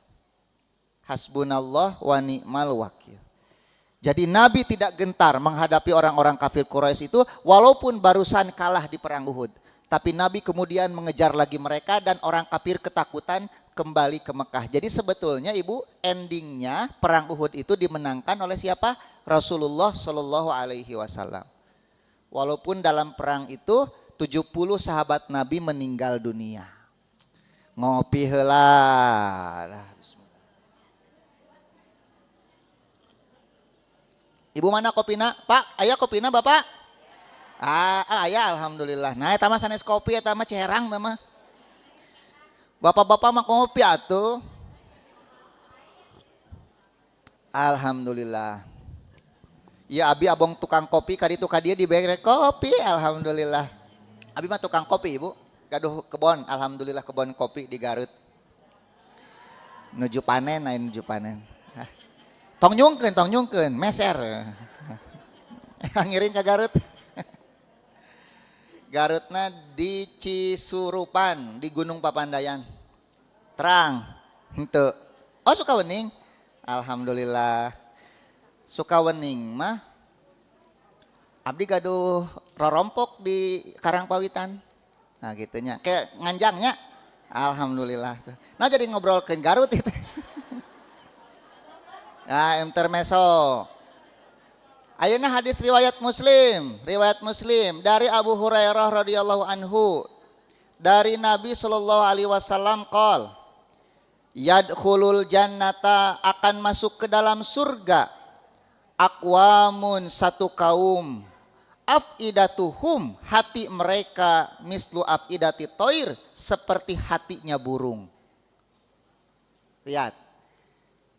Hasbunallah wa ni'mal wakil. Jadi Nabi tidak gentar menghadapi orang-orang kafir Quraisy itu walaupun barusan kalah di perang Uhud. Tapi Nabi kemudian mengejar lagi mereka dan orang kafir ketakutan kembali ke Mekah. Jadi sebetulnya Ibu, endingnya perang Uhud itu dimenangkan oleh siapa? Rasulullah Shallallahu Alaihi Wasallam. Walaupun dalam perang itu 70 sahabat Nabi meninggal dunia. Ngopi heula. Ibu mana kopina? Pak, aya kopina Bapak? Aya alhamdulillah. Nah, eta mah sanes kopi eta mah cerang mah. Bapak-bapak mah kopi atuh. Alhamdulillah. Ya abi abong tukang kopi kaditu ka dieu dibere kopi alhamdulillah. Abi mah tukang kopi Ibu. Gaduh kebon alhamdulillah kebon kopi di Garut. Nuju panen lain nuju panen. Tong nyungkeun meser. Ngiring ke Garut. Garutna di Cisurupan di Gunung Papandayan. Terang. Henteu. Oh Sukawening. Alhamdulillah. Sukawening mah abdi gaduh rorompok di Karangpawitan. Nah gitunya. Kayak nganjangnya. Alhamdulillah. Nah jadi ngobrol ke Garut itu. Nah intermeso. Ayeuna hadis riwayat Muslim dari Abu Hurairah radhiyallahu anhu dari Nabi sallallahu alaihi wasallam qol yadkhulul jannata akan masuk ke dalam surga aqwamun satu kaum afidatuhum hati mereka mislu afidati toir seperti hatinya burung. Lihat.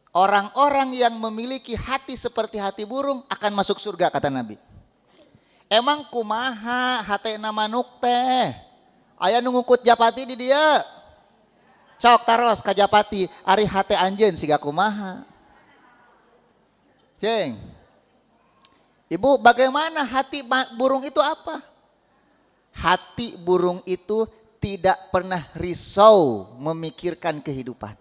Orang-orang yang memiliki hati seperti hati burung akan masuk surga kata Nabi. Emang kumaha hatena manuk teh? Aya nu ngukut japati di dia. Cok taros ka japati ari hate anjeun siga kumaha. Ceng. Ibu, bagaimana hati burung itu apa? Hati burung itu tidak pernah risau memikirkan kehidupan.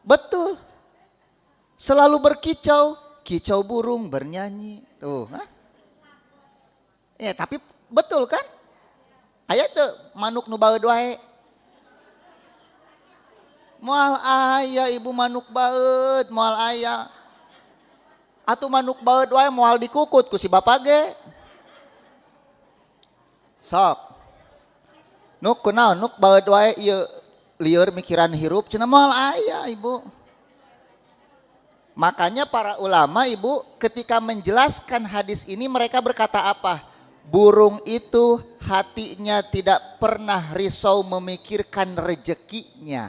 Betul. Selalu berkicau, kicau burung bernyanyi. Tuh, ya, tapi betul kan? Aya teu manuk nu baeud wae. Moal aya ibu manuk baeud, moal aya. Atuh manuk baeud wae moal dikukut ku si bapa ge. Sok. Nuk kunaon nuk baeud wae ieu lieur mikiran hirup cenah moal aya Ibu. Makanya para ulama Ibu ketika menjelaskan hadis ini mereka berkata apa? Burung itu hatinya tidak pernah risau memikirkan rezekinya.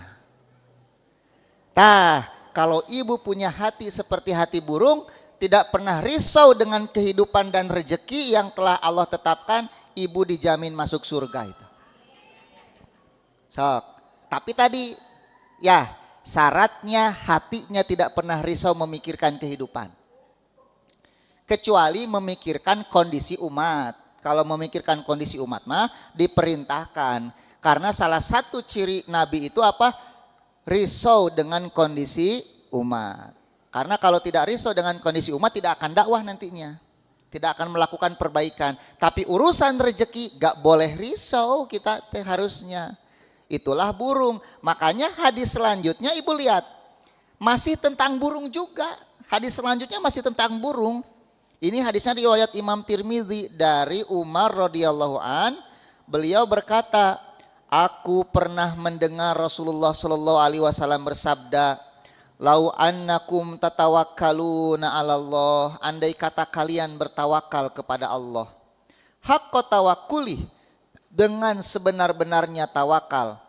Tah, kalau Ibu punya hati seperti hati burung, tidak pernah risau dengan kehidupan dan rezeki yang telah Allah tetapkan, Ibu dijamin masuk surga itu. Sok. Tapi tadi ya syaratnya hatinya tidak pernah risau memikirkan kehidupan. Kecuali memikirkan kondisi umat. Kalau memikirkan kondisi umat mah diperintahkan. Karena salah satu ciri Nabi itu apa? Risau dengan kondisi umat. Karena kalau tidak risau dengan kondisi umat tidak akan dakwah nantinya. Tidak akan melakukan perbaikan. Tapi urusan rezeki gak boleh risau kita harusnya. Itulah burung. Makanya hadis selanjutnya Ibu lihat. Masih tentang burung juga. Hadis selanjutnya masih tentang burung. Ini hadisnya riwayat Imam Tirmizi dari Umar radhiyallahu an. Beliau berkata, aku pernah mendengar Rasulullah sallallahu alaihi wasallam bersabda, "Lau annakum tatawakkaluna 'ala Allah." Andai kata kalian bertawakal kepada Allah. Haqqa tawakkuli, dengan sebenar-benarnya tawakal,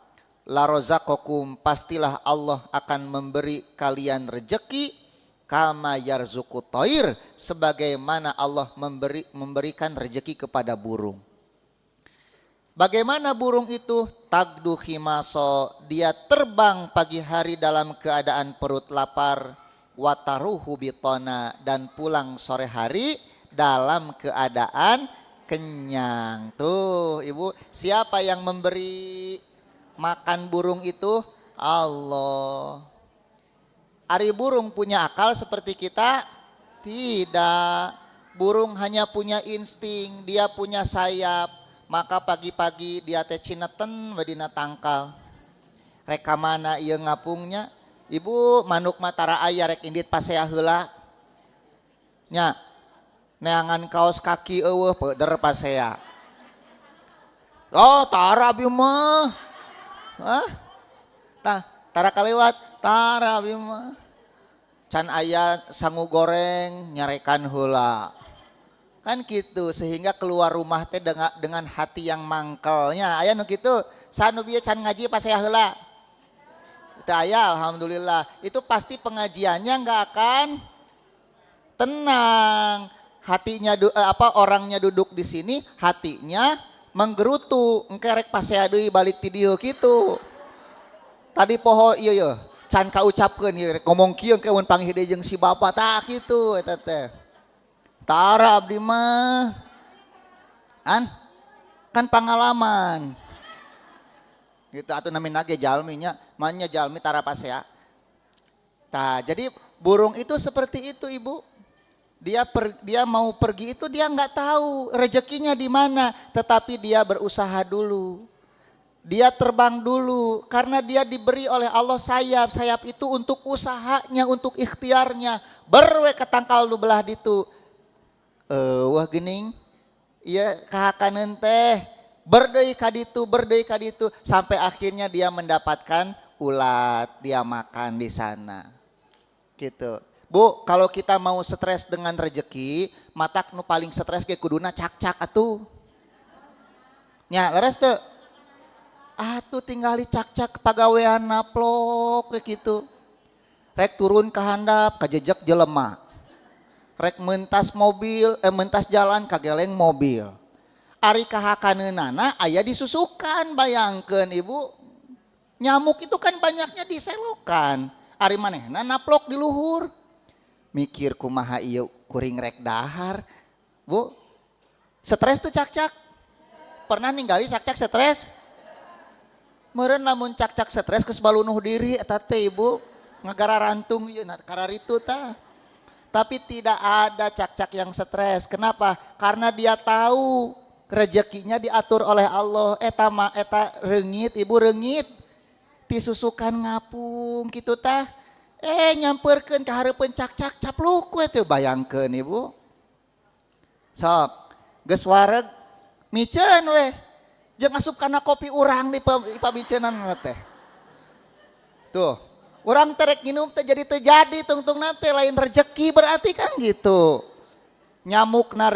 la rozaqakum, pastilah Allah akan memberi kalian rejeki, kama yarzuqu thair, sebagaimana Allah memberikan rejeki kepada burung. Bagaimana burung itu? Tagdu khimaso, dia terbang pagi hari dalam keadaan perut lapar, wataruhu bitona, dan pulang sore hari dalam keadaan kenyang. Tuh Ibu, siapa yang memberi makan burung itu? Allah. Ari burung punya akal seperti kita? Tidak. Burung hanya punya insting, dia punya sayap. Maka pagi-pagi dia teh cineten wadina tangkal. Rek mana ieu ngapungnya? Ibu manuk matara aya rek indit pasea heula. Nya neangan kaos kaki eueuh peuder pasea. Oh, tara abi mah. Hah? Tah, tara kalewat, tara abi mah. Can aya sangu goreng nyarekan heula. Kan gitu sehingga keluar rumah teh dengan hati yang mangkelnya. Aya nu kitu, sanu bieu can ngaji pas saya heula. Teu aya alhamdulillah. Itu pasti pengajiannya enggak akan tenang. Hatinya orangnya duduk di sini, hatinya menggerutu. Engke rek pasea deui balik ti dieu kitu. Tadi poho ieu yeuh, can kaucapkeun ieu rek ngomong kieu engke mun panggih deui jeung si bapa tah kitu eta teh. Tara abdi mah kan pengalaman gitu atuh namina ge jalmi nya manya jalmi tara pasea. Tah jadi burung itu seperti itu ibu, dia mau pergi itu dia nggak tahu rezekinya di mana, tetapi dia berusaha dulu, dia terbang dulu karena dia diberi oleh Allah sayap itu untuk usahanya, untuk ikhtiarnya. Berwe ketangkal lu belah ditu wah gening iya kahakaneun teh berdeui ka ditu sampai akhirnya dia mendapatkan ulat, dia makan di sana gitu. Bu, kalau kita mau stres dengan rezeki, matak nu paling stres ge kuduna cak-cak atuh nya leres teu atuh tinggali cak-cak pagawean naplok kayak gitu, rek turun ke handap kajejek jelema, rek mentas jalan kageleng mobil. Ari kahakaneunana aya disusukan, bayangkeun ibu. Nyamuk itu kan banyaknya di selokan. Ari manehna naplok di luhur. Mikir kumaha ieu kuring rek dahar. Bu, stres tuh cak-cak. Pernah ninggali cak-cak stres? Meureun lamun cak-cak stres geus balunuh diri eta teh ibu. Ngagara rantung ieu kararitu tah. Tapi tidak ada cak-cak yang stres. Kenapa? Karena dia tahu rezekinya diatur oleh Allah. Eta reungit, ibu reungit. Disusukan ngapung gitu tah. Nyamperkeun ka hareupeun cak-cak capluk we teu bayangkeun ibu. Sok, geus wareg miceun we. Jeung asup kana kopi urang di pabiceunan teh. Tuh. Orang terek minum terjadi tungtung nanti lain rezeki berarti kan gitu. Nyamuk na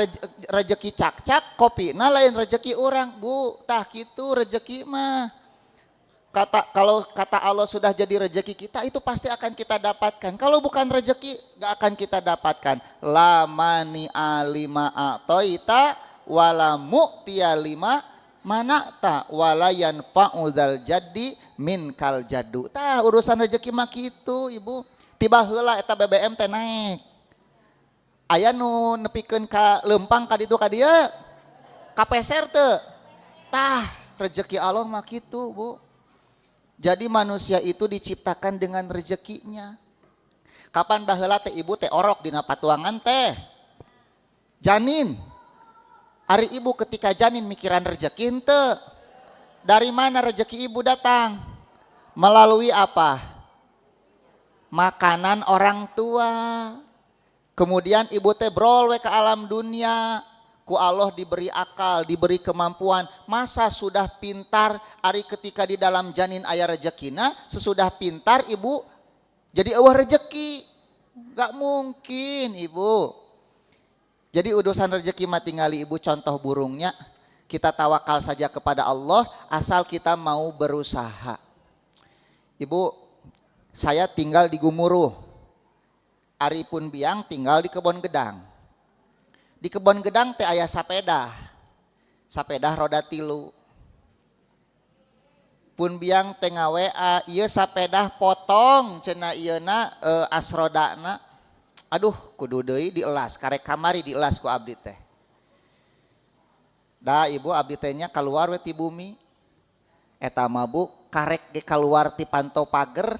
rezeki cak-cak, kopi na lain rezeki orang. Bu, tah gitu rezeki mah. Kalau kata Allah sudah jadi rezeki kita itu pasti akan kita dapatkan. Kalau bukan rezeki gak akan kita dapatkan. La mani alima a'toita wala mu'tiya lima manakta walayan fa'udzal jaddi min kal jadu. Tah urusan rezeki mah kitu ibu. Tiba heula eta BBM teh naik. Aya nu nepikeun ka leumpang ka ditu ka dieu. Kapeser teu. Tah rezeki Allah mah kitu bu. Jadi manusia itu diciptakan dengan rezekinya. Kapan baheula teh ibu teh orok dina patuangan teh. Janin. Ari ibu ketika janin mikiran rezeki henteu. Dari mana rezeki ibu datang? Melalui apa? Makanan orang tua. Kemudian ibu teh brol we ke alam dunia. Ku Allah diberi akal, diberi kemampuan. Masa sudah pintar ari ketika di dalam janin aya rezekina, sesudah pintar ibu jadi eueuh rezeki. Gak mungkin ibu. Jadi urusan rezeki mah tingali ibu contoh burungnya. Kita tawakal saja kepada Allah asal kita mau berusaha. Ibu, saya tinggal di Gumuruh. Ari pun biang tinggal di Kebon Gedang. Di Kebon Gedang teh aya sapeda. Sapeda roda 3. Pun biang teh ngawea ieu sapeda potong cenah ieuna asrodana. Aduh kudu deui dielas, karek kamari dielas ku abdi teh. Da ibu abdi teh nya kaluar we ti bumi. Eta mah bu karek ge kaluar ti pantau pager,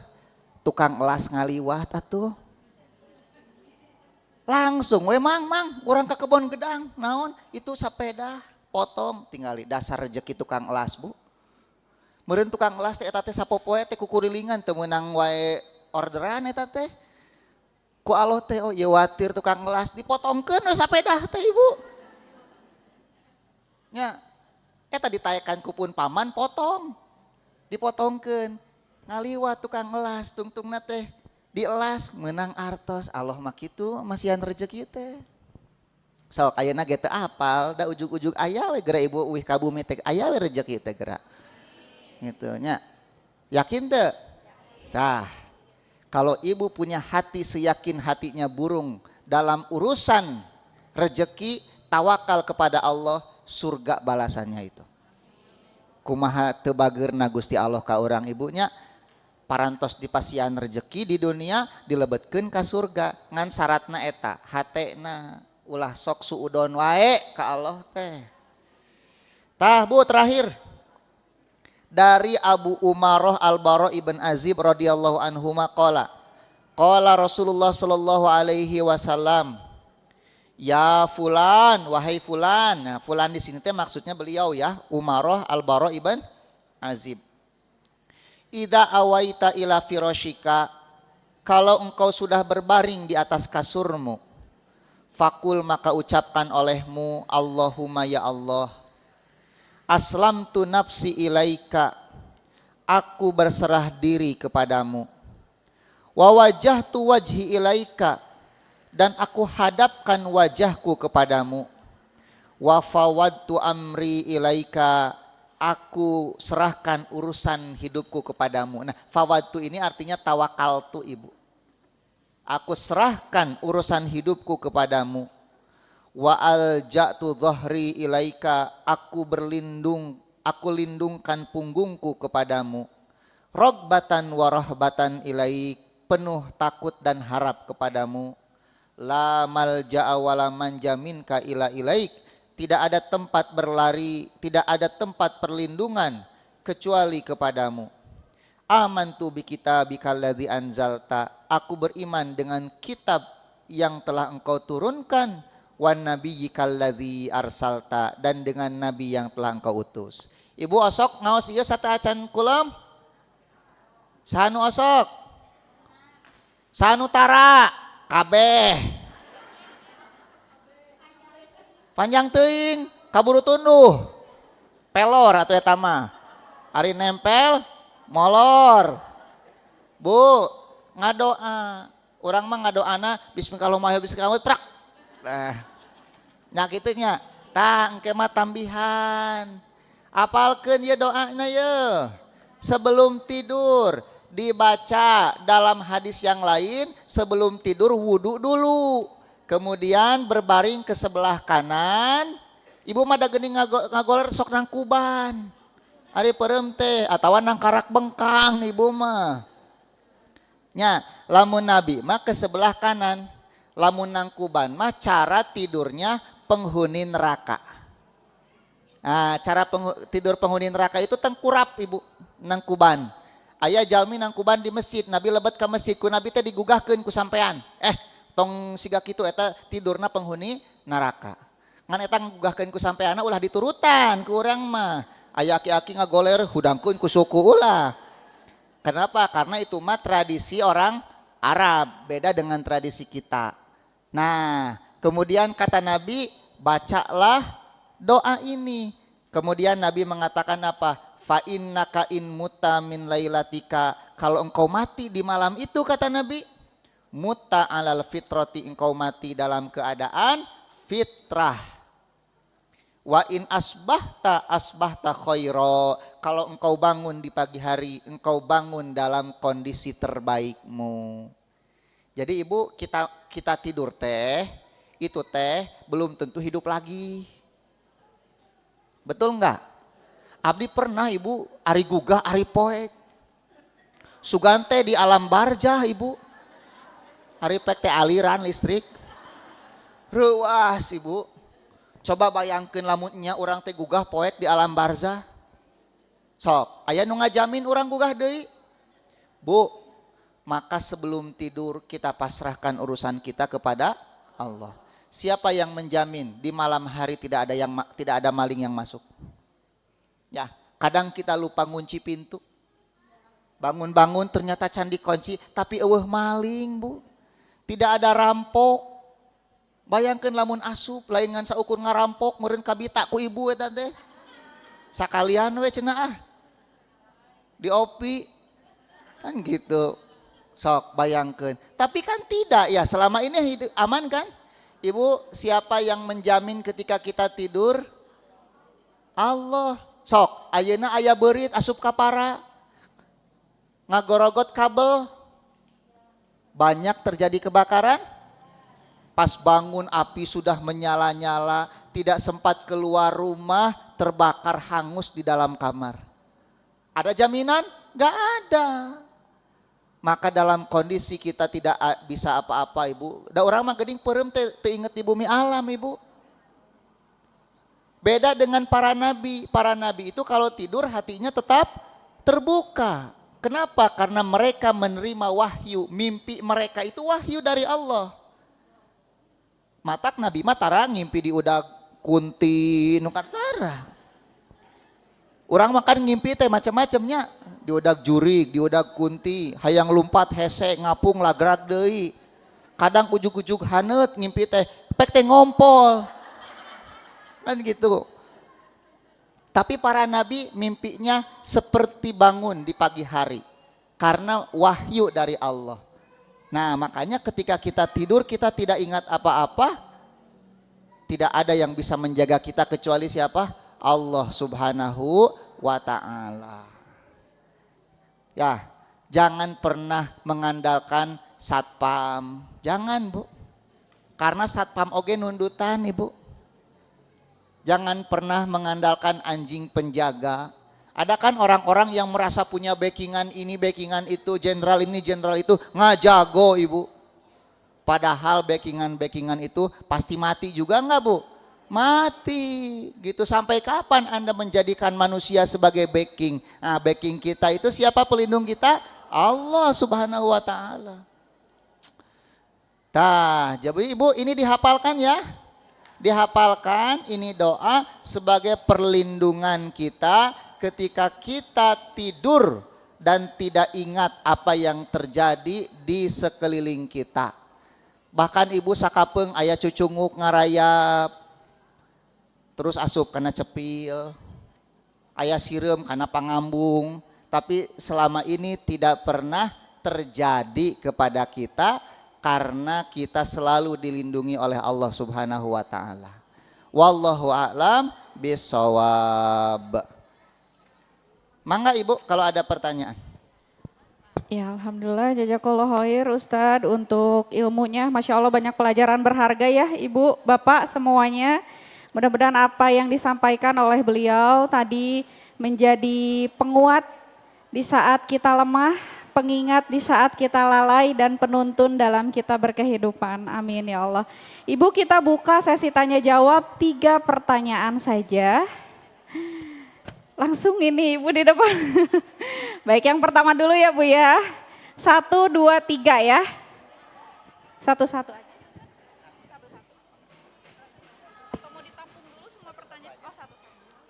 tukang elas ngaliwat atuh. Langsung we mang urang ke Kebon Gedang naon itu sapeda. potong tinggali dasar rezeki tukang elas Bu. Meureun tukang elas teh eta teh sapopoe teh kukurilingan teu meunang wae orderan eta teh. Ku Allah teh oh ieu watir tukang elas dipotongkeun we sapedah teh Ibu. Nya eta ditaekan ku pun paman potong. Dipotongkeun. Ngaliwat tukang elas tungtungna teh dielas meunang artos Allah mah kitu masihan rezeki teh. Sok ayeuna ge teu apal da ujug-ujug aya we geura Ibu uih ka bumi teh aya we rezeki teh geura. Gitu nya. Yakin teu? Tah. Kalau Ibu punya hati seyakin hatinya burung dalam urusan rezeki, tawakal kepada Allah, surga balasannya itu. Kumaha teu bageurna Gusti Allah ka urang ibunya, parantos dipasian rezeki di dunia dilebetkeun ka surga. Ngan syaratna eta, hatena ulah sok suudon wae ka Allah teh. Tah Bu terakhir dari Abu Umaroh Al-Bara ibn Azib radhiyallahu anhu qala qala Rasulullah sallallahu alaihi wasallam ya fulan wahai fulan. Nah, fulan di sini teh maksudnya beliau ya Umaroh Al-Bara ibn Azib. Idza awaita ila firashika, kalau engkau sudah berbaring di atas kasurmu, fakul maka ucapkan olehmu Allahumma ya Allah, aslamtu nafsi ilaika, aku berserah diri kepadamu, wa wajjahtu wajhi ilaika, dan aku hadapkan wajahku kepadamu, wa fawadtu amri ilaika, aku serahkan urusan hidupku kepadamu. Nah, fawadtu ini artinya tawakaltu Ibu. Aku serahkan urusan hidupku kepadamu. Wa alja'tu dhahri ilaika, aku lindungkan punggungku kepadamu. Rogbatan wa rahbatan ilaik, penuh takut dan harap kepadamu. La malja'a wa la manja minka ila ilaik, tidak ada tempat berlari, tidak ada tempat perlindungan kecuali kepadamu. Amantu bi kitabikal ladzi anzalta, aku beriman dengan kitab yang telah engkau turunkan, wan nabiyyikal ladzi arsalta, dan dengan nabi yang telah engkau utus. Ibu osok ngaos ieu sataacan kulam? Sanu osok? Sanu tara kabeh. Panjang teuing, kaburu tunduh. Pelor atuh eta mah. Ari nempel molor. Bu, ngadoa. Urang mah ngadoana bismillahirrahmanirrahim prak. Nah, nya kitu nya. Tah engke mah tambihan. Apalkeun ieu doana ye. Sebelum tidur dibaca dalam hadis yang lain, sebelum tidur wudu dulu. Kemudian berbaring ke sebelah kanan. Ibu mah da geuning ngagoler sok nang kuban. Ari peureum teh atawa nang karak bengkang ibu mah. Nya, lamun Nabi mah ke sebelah kanan. Lamun nang kuban mah cara tidurnya penghuni neraka. Nah, cara tidur penghuni neraka itu tengkurap Ibu nang kuban. Aya jalmi nang kuban di masjid, Nabi lebet ke masjid, ku Nabi teh digugahkeun ku sampean. Tong siga kitu eta tidurna penghuni neraka. Ngan eta ngugahkeun ku sampeana ulah diturutan ku urang mah. Aya aki-aki ngagoler hudangkeun ku suku ulah. Kenapa? Karena itu mah tradisi orang Arab, beda dengan tradisi kita. Nah, kemudian kata Nabi, bacalah doa ini. Kemudian Nabi mengatakan apa? Fa innaka in mutta min lailatika, kalau engkau mati di malam itu kata Nabi, mutta alal fitrati, engkau mati dalam keadaan fitrah. Wa in asbahta khaira, kalau engkau bangun di pagi hari, engkau bangun dalam kondisi terbaikmu. Jadi Ibu, kita tidur teh, itu teh belum tentu hidup lagi. Betul enggak? Abdi pernah Ibu ari gugah ari poek. Sugante di alam barzah Ibu. Hari pek teh aliran listrik. Ruas Ibu. Coba bayangkeun lamunnya urang teh gugah poek di alam barzah. Sok, aya nu ngajamin urang gugah deui? Bu, maka sebelum tidur kita pasrahkan urusan kita kepada Allah. siapa yang menjamin di malam hari tidak ada maling yang masuk? Ya, kadang kita lupa ngunci pintu. Bangun-bangun ternyata can dikunci, tapi eueuh maling, Bu. Tidak ada rampok. Bayangkeun lamun asup lain ngan saukur ngarampok meureun kabita ku ibu eta teh. Sakalian we cenah ah. Diopi kan gitu. Sok bayangkeun. Tapi kan tidak ya, selama ini hidup aman kan? Ibu, siapa yang menjamin ketika kita tidur? Allah. Sok, ayeuna aya beurit asup ka para. Ngagorogot kabel. Banyak terjadi kebakaran. Pas bangun api sudah menyala-nyala, tidak sempat keluar rumah, terbakar hangus di dalam kamar. Ada jaminan? Gak ada. Maka dalam kondisi kita tidak bisa apa-apa, Ibu. Da orang mah geuning peureum teh inget di bumi alam, Ibu. Beda dengan para nabi. Para nabi itu kalau tidur hatinya tetap terbuka. Kenapa? Karena mereka menerima wahyu. Mimpi mereka itu wahyu dari Allah. Matak nabi mah tara ngimpi di udag kunti nukan tara. Urang makan ngimpi teh macam-macamnya. Di udag jurig, di udag kunti, hayang lumpat hese ngapung lagrak deui. Kadang ujug-ujug haneut ngimpi teh pek teh ngompol. Kan gitu. Tapi para nabi mimpinya seperti bangun di pagi hari. Karena wahyu dari Allah. Nah makanya ketika kita tidur kita tidak ingat apa-apa. Tidak ada yang bisa menjaga kita kecuali siapa? Allah subhanahu wa ta'ala. Ya, jangan pernah mengandalkan satpam. Jangan, Bu. Karena satpam oge nundutan, Ibu. Jangan pernah mengandalkan anjing penjaga. Ada kan orang-orang yang merasa punya backingan ini, backingan itu, jenderal ini, jenderal itu, ngajago, Ibu. Padahal backingan itu pasti mati juga enggak, Bu? Mati. Gitu. Sampai kapan Anda menjadikan manusia sebagai backing? Nah, backing kita itu siapa pelindung kita? Allah subhanahu wa ta'ala. Tah, jadi Ibu ini dihafalkan ya. Dihafalkan ini doa sebagai perlindungan kita ketika kita tidur dan tidak ingat apa yang terjadi di sekeliling kita. Bahkan Ibu sakapeung aya cucunguk ngarayap, terus asup karena cepil, aya sireum karena pangambung, tapi selama ini tidak pernah terjadi kepada kita karena kita selalu dilindungi oleh Allah subhanahu wa ta'ala. Wallahu a'lam bishawab. Mangga Ibu kalau ada pertanyaan. Ya Alhamdulillah jazakallah khair Ustadz untuk ilmunya. Masya Allah banyak pelajaran berharga ya Ibu, Bapak semuanya. Mudah-mudahan apa yang disampaikan oleh beliau tadi menjadi penguat di saat kita lemah, pengingat di saat kita lalai dan penuntun dalam kita berkehidupan. Amin ya Allah. Ibu kita buka sesi tanya jawab 3 pertanyaan saja. Langsung ini Ibu di depan. Baik yang pertama dulu ya Bu ya. 1, 2, 3 ya. Satu-satu aja.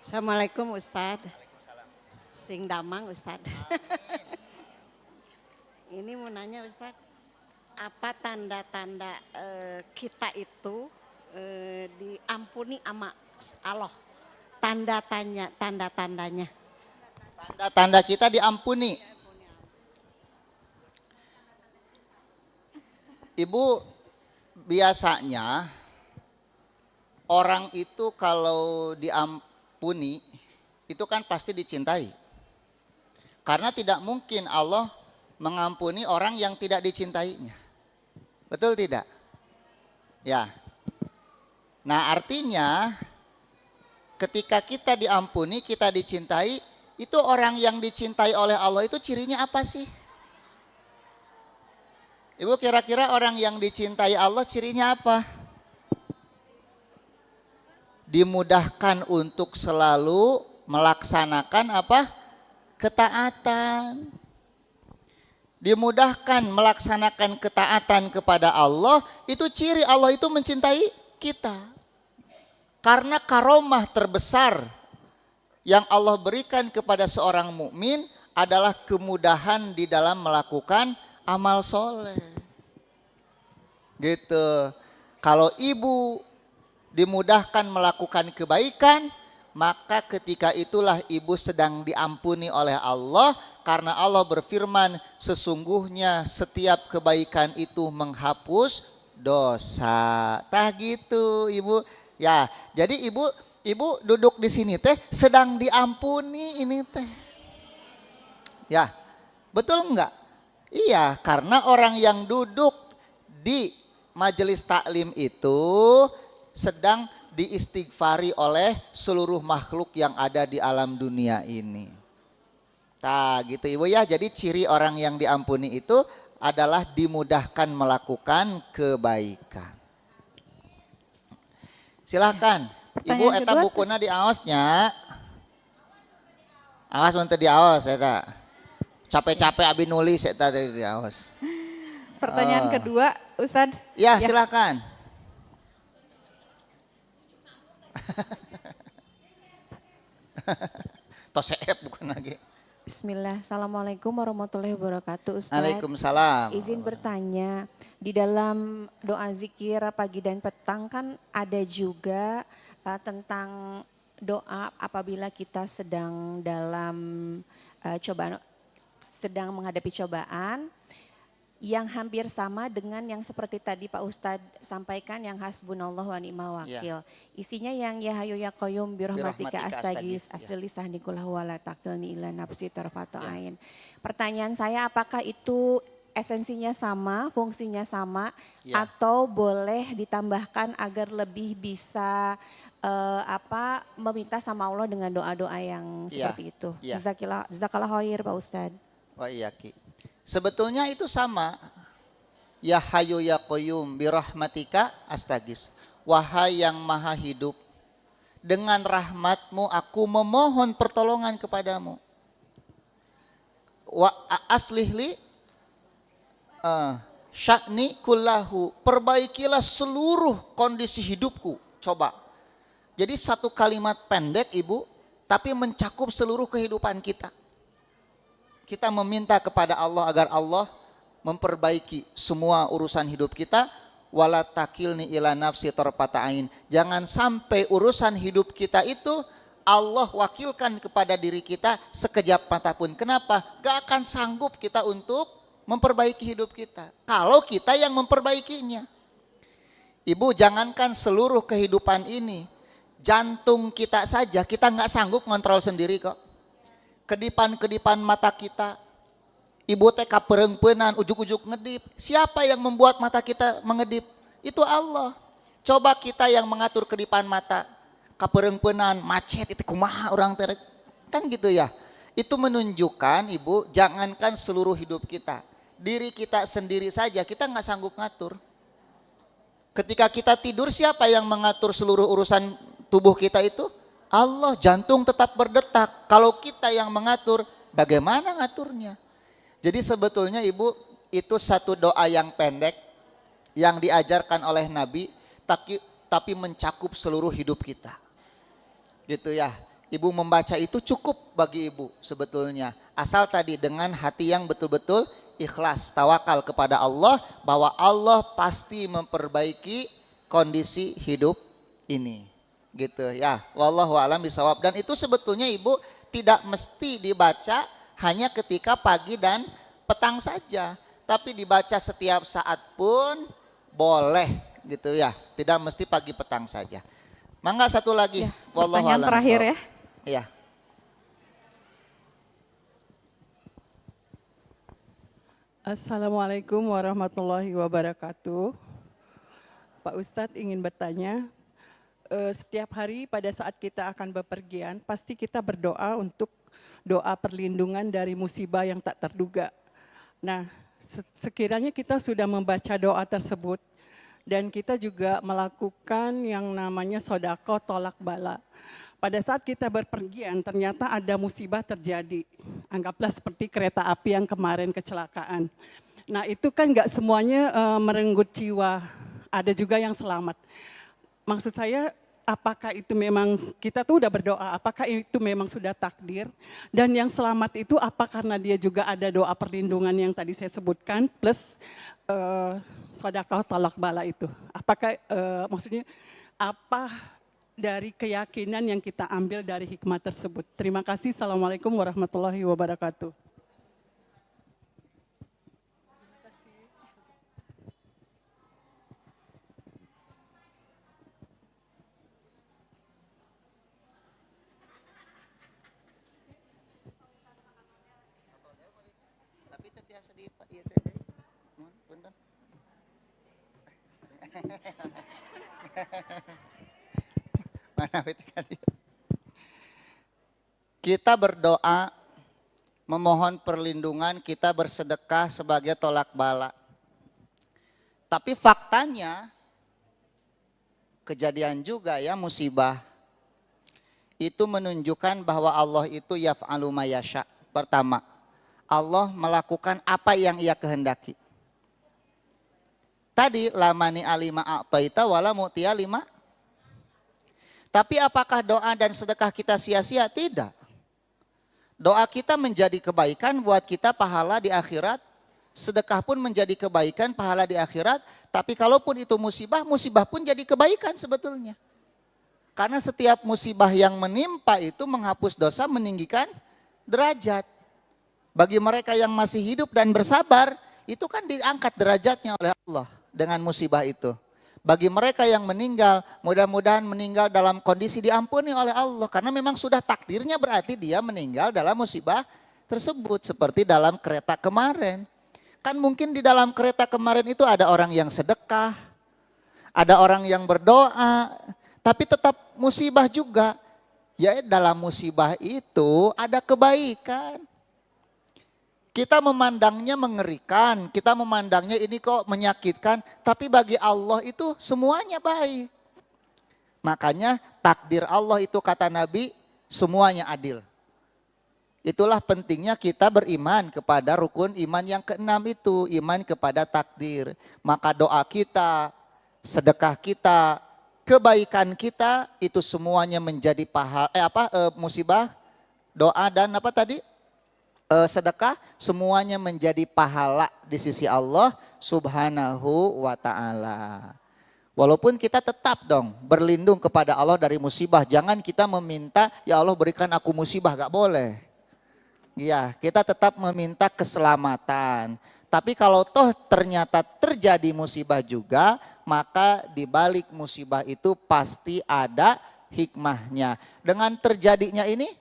Assalamualaikum Ustadz. Sing damang Ustadz. Ini mau nanya Ustadz, apa tanda-tanda kita itu diampuni sama Allah? Tanda-tandanya. Tanda-tanda kita diampuni. Ibu, biasanya orang itu kalau diampuni itu kan pasti dicintai. Karena tidak mungkin Allah mengampuni orang yang tidak dicintainya. Betul tidak? Ya. Nah, artinya ketika kita diampuni, kita dicintai, itu orang yang dicintai oleh Allah itu cirinya apa sih? Ibu kira-kira orang yang dicintai Allah cirinya apa? Dimudahkan untuk selalu melaksanakan apa? Ketaatan. Dimudahkan melaksanakan ketaatan kepada Allah, itu ciri Allah itu mencintai kita. Karena karomah terbesar yang Allah berikan kepada seorang mukmin adalah kemudahan di dalam melakukan amal soleh. Gitu. Kalau ibu dimudahkan melakukan kebaikan, maka ketika itulah ibu sedang diampuni oleh Allah, karena Allah berfirman, sesungguhnya setiap kebaikan itu menghapus dosa. Tah gitu ibu. Ya, jadi ibu duduk di sini teh sedang diampuni ini teh. Ya, betul enggak? Iya, karena orang yang duduk di majelis taklim itu sedang diistighfari oleh seluruh makhluk yang ada di alam dunia ini. Nah gitu ibu ya, jadi ciri orang yang diampuni itu adalah dimudahkan melakukan kebaikan. Silahkan, ibu eta bukuna di aosnya. Awas untuk di aos eta. Capek-capek abi nulis eta di aos. Pertanyaan kedua, Ustadz. Ya, silakan. Toseep bukan lagi. Bismillah, Assalamualaikum warahmatullahi wabarakatuh Ustadz. Waalaikumsalam. Izin bertanya, di dalam doa zikir pagi dan petang kan ada juga tentang doa apabila kita sedang dalam cobaan, sedang menghadapi cobaan, yang hampir sama dengan yang seperti tadi Pak Ustadz sampaikan, yang hasbunallah wa ni'mal wakil. Isinya yang ya hayu ya qayyum birahmatika astagis asli lisahnikul wala taqtilni ila nafsi tarfatu ain. Pertanyaan saya, apakah itu esensinya sama, fungsinya sama, atau boleh ditambahkan agar lebih bisa meminta sama Allah dengan doa-doa yang seperti itu. Jazakallah khair Pak Ustadz. Wah iya Ki. Sebetulnya itu sama. Ya hayu ya qayyum birahmatika astagis. Wahai yang maha hidup, dengan rahmatmu aku memohon pertolongan kepadamu. Wa aslihli sya'ni kullahu. Perbaikilah seluruh kondisi hidupku. Coba. Jadi satu kalimat pendek ibu, tapi mencakup seluruh kehidupan kita. Kita meminta kepada Allah agar Allah memperbaiki semua urusan hidup kita. Wala takilni ila nafsi tarfata ain. Jangan sampai urusan hidup kita itu Allah wakilkan kepada diri kita sekejap mata pun. Kenapa? Gak akan sanggup kita untuk memperbaiki hidup kita kalau kita yang memperbaikinya. Ibu, jangankan seluruh kehidupan ini, jantung kita saja kita gak sanggup ngontrol sendiri kok. Kedipan-kedipan mata kita, ibu teh kaperengpeunan ujuk-ujuk ngedip. Siapa yang membuat mata kita mengedip? Itu Allah. Coba kita yang mengatur kedipan mata, kaperengpeunan macet itu kumaha orang terek. Kan gitu ya. Itu menunjukkan ibu, jangankan seluruh hidup kita, diri kita sendiri saja kita nggak sanggup ngatur. Ketika kita tidur, siapa yang mengatur seluruh urusan tubuh kita itu? Allah. Jantung tetap berdetak. Kalau kita yang mengatur, bagaimana ngaturnya? Jadi sebetulnya ibu, itu satu doa yang pendek yang diajarkan oleh Nabi, tapi mencakup seluruh hidup kita. Gitu ya. Ibu membaca itu cukup bagi ibu sebetulnya. Asal tadi dengan hati yang betul-betul ikhlas, tawakal kepada Allah bahwa Allah pasti memperbaiki kondisi hidup ini. Gitu ya. Wallahu a'lam bishawab. Dan itu sebetulnya ibu tidak mesti dibaca hanya ketika pagi dan petang saja, tapi dibaca setiap saat pun boleh gitu ya. Tidak mesti pagi petang saja. Mangga satu lagi. Ya, Wallahu pertanyaan a'lam terakhir bishawab. ya. Iya. Assalamualaikum warahmatullahi wabarakatuh. Pak Ustadz ingin bertanya, setiap hari pada saat kita akan bepergian, pasti kita berdoa untuk doa perlindungan dari musibah yang tak terduga. Nah, sekiranya kita sudah membaca doa tersebut, dan kita juga melakukan yang namanya sodako tolak bala. Pada saat kita berpergian, ternyata ada musibah terjadi. Anggaplah seperti kereta api yang kemarin kecelakaan. Nah itu kan gak semuanya merenggut jiwa, ada juga yang selamat. maksud saya apakah itu memang kita tuh udah berdoa, apakah itu memang sudah takdir? Dan yang selamat itu apa karena dia juga ada doa perlindungan yang tadi saya sebutkan plus sedekah talak bala itu. Apakah maksudnya apa dari keyakinan yang kita ambil dari hikmah tersebut? Terima kasih. Assalamualaikum warahmatullahi wabarakatuh. Tapi tetiasa di ieu teh. Punten. Mana tadi? Kita berdoa memohon perlindungan, kita bersedekah sebagai tolak bala. Tapi faktanya kejadian juga ya musibah itu menunjukkan bahwa Allah itu yaf'alu ma yasha. Pertama, Allah melakukan apa yang ia kehendaki. Tadi lamani alima a'taita wala mu'tiya lima. Tapi apakah doa dan sedekah kita sia-sia? Tidak. Doa kita menjadi kebaikan buat kita pahala di akhirat. Sedekah pun menjadi kebaikan pahala di akhirat. Tapi kalaupun itu musibah, musibah pun jadi kebaikan sebetulnya. Karena setiap musibah yang menimpa itu menghapus dosa, meninggikan derajat. Bagi mereka yang masih hidup dan bersabar, itu kan diangkat derajatnya oleh Allah dengan musibah itu. Bagi mereka yang meninggal, mudah-mudahan meninggal dalam kondisi diampuni oleh Allah. Karena memang sudah takdirnya berarti dia meninggal dalam musibah tersebut. Seperti dalam kereta kemarin. Kan mungkin di dalam kereta kemarin itu ada orang yang sedekah, ada orang yang berdoa, tapi tetap musibah juga. Ya dalam musibah itu ada kebaikan. Kita memandangnya mengerikan, kita memandangnya ini kok menyakitkan, tapi bagi Allah itu semuanya baik. Makanya takdir Allah itu kata Nabi semuanya adil. Itulah pentingnya kita beriman kepada rukun iman yang keenam itu, iman kepada takdir. Maka doa kita, sedekah kita, kebaikan kita itu semuanya menjadi musibah, doa dan apa tadi? Sedekah semuanya menjadi pahala di sisi Allah Subhanahu wa taala. Walaupun kita tetap dong berlindung kepada Allah dari musibah. Jangan kita meminta, ya Allah berikan aku musibah, gak boleh. Iya, kita tetap meminta keselamatan. Tapi kalau toh ternyata terjadi musibah juga, maka di balik musibah itu pasti ada hikmahnya. Dengan terjadinya ini,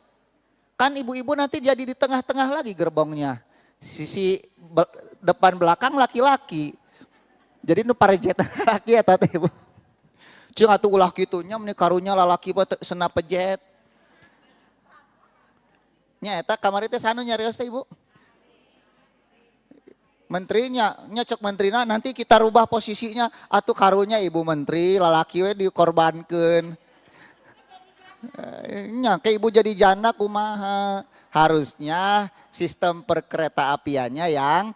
kan ibu-ibu nanti jadi di tengah-tengah lagi gerbongnya. Sisi depan belakang laki-laki. Jadi nu parejet laki ya tante ibu. Cing atuh ulah kitunya meni karunya lalaki sena pejet. Nya eta kamari teh sanu nyarios teh ibu. Menterinya, nyecek menterina nanti kita rubah posisinya atuh karunya ibu menteri lalaki we dikorbankeun. Nya ke ibu jadi janda kumaha. Harusnya sistem perkereta apiannya yang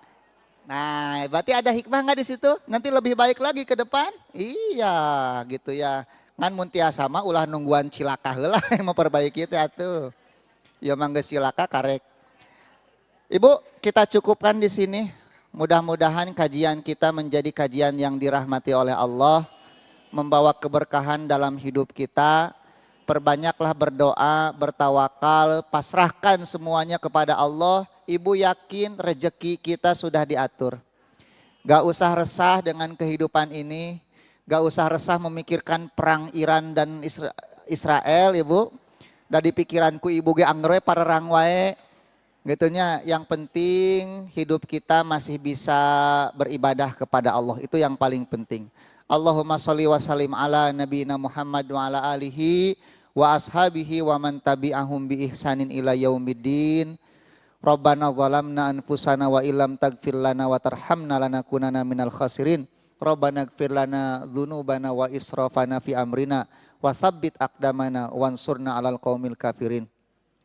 berarti ada hikmah nggak di situ? Nanti lebih baik lagi ke depan? Iya, gitu ya. Ngan mun tiasa mah ulah nungguan cilaka heula yang memperbaiki teh atuh. Ya mangga cilaka karek. Ibu, kita cukupkan di sini. Mudah-mudahan kajian kita menjadi kajian yang dirahmati oleh Allah, membawa keberkahan dalam hidup kita. Perbanyaklah berdoa, bertawakal, pasrahkan semuanya kepada Allah. Ibu yakin rejeki kita sudah diatur. Gak usah resah dengan kehidupan ini. Gak usah resah memikirkan perang Iran dan Israel, ibu. Dari pikiranku ibu ge angger we parerang wae. Gitunya, yang penting hidup kita masih bisa beribadah kepada Allah. Itu yang paling penting. Allahumma sholli wa sallim ala nabiyina Muhammad wa ala alihi wa ashabihi wa man tabi'ahum bi ihsanin ila yaumiddin. Rabbana zalamna anfusana wa illam taghfir lana wa tarhamna lanakunanna minal khasirin. Rabbana ighfir lana dzunubana wa israfana fi amrina wa tsabbit aqdamana wansurna 'alal qaumil kafirin.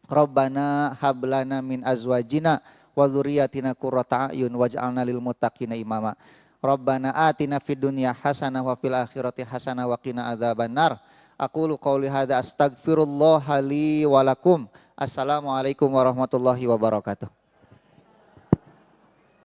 Rabbana hab lana min azwajina wa dzurriyyatina qurrata a'yun waj'alna lil muttaqina imama. Rabbana atina fid dunya hasanah wa fil akhirati hasanah wa qina adzabannar. Aqulu qauli hadza astaghfirullah li wa lakum. Assalamualaikum warahmatullahi wabarakatuh.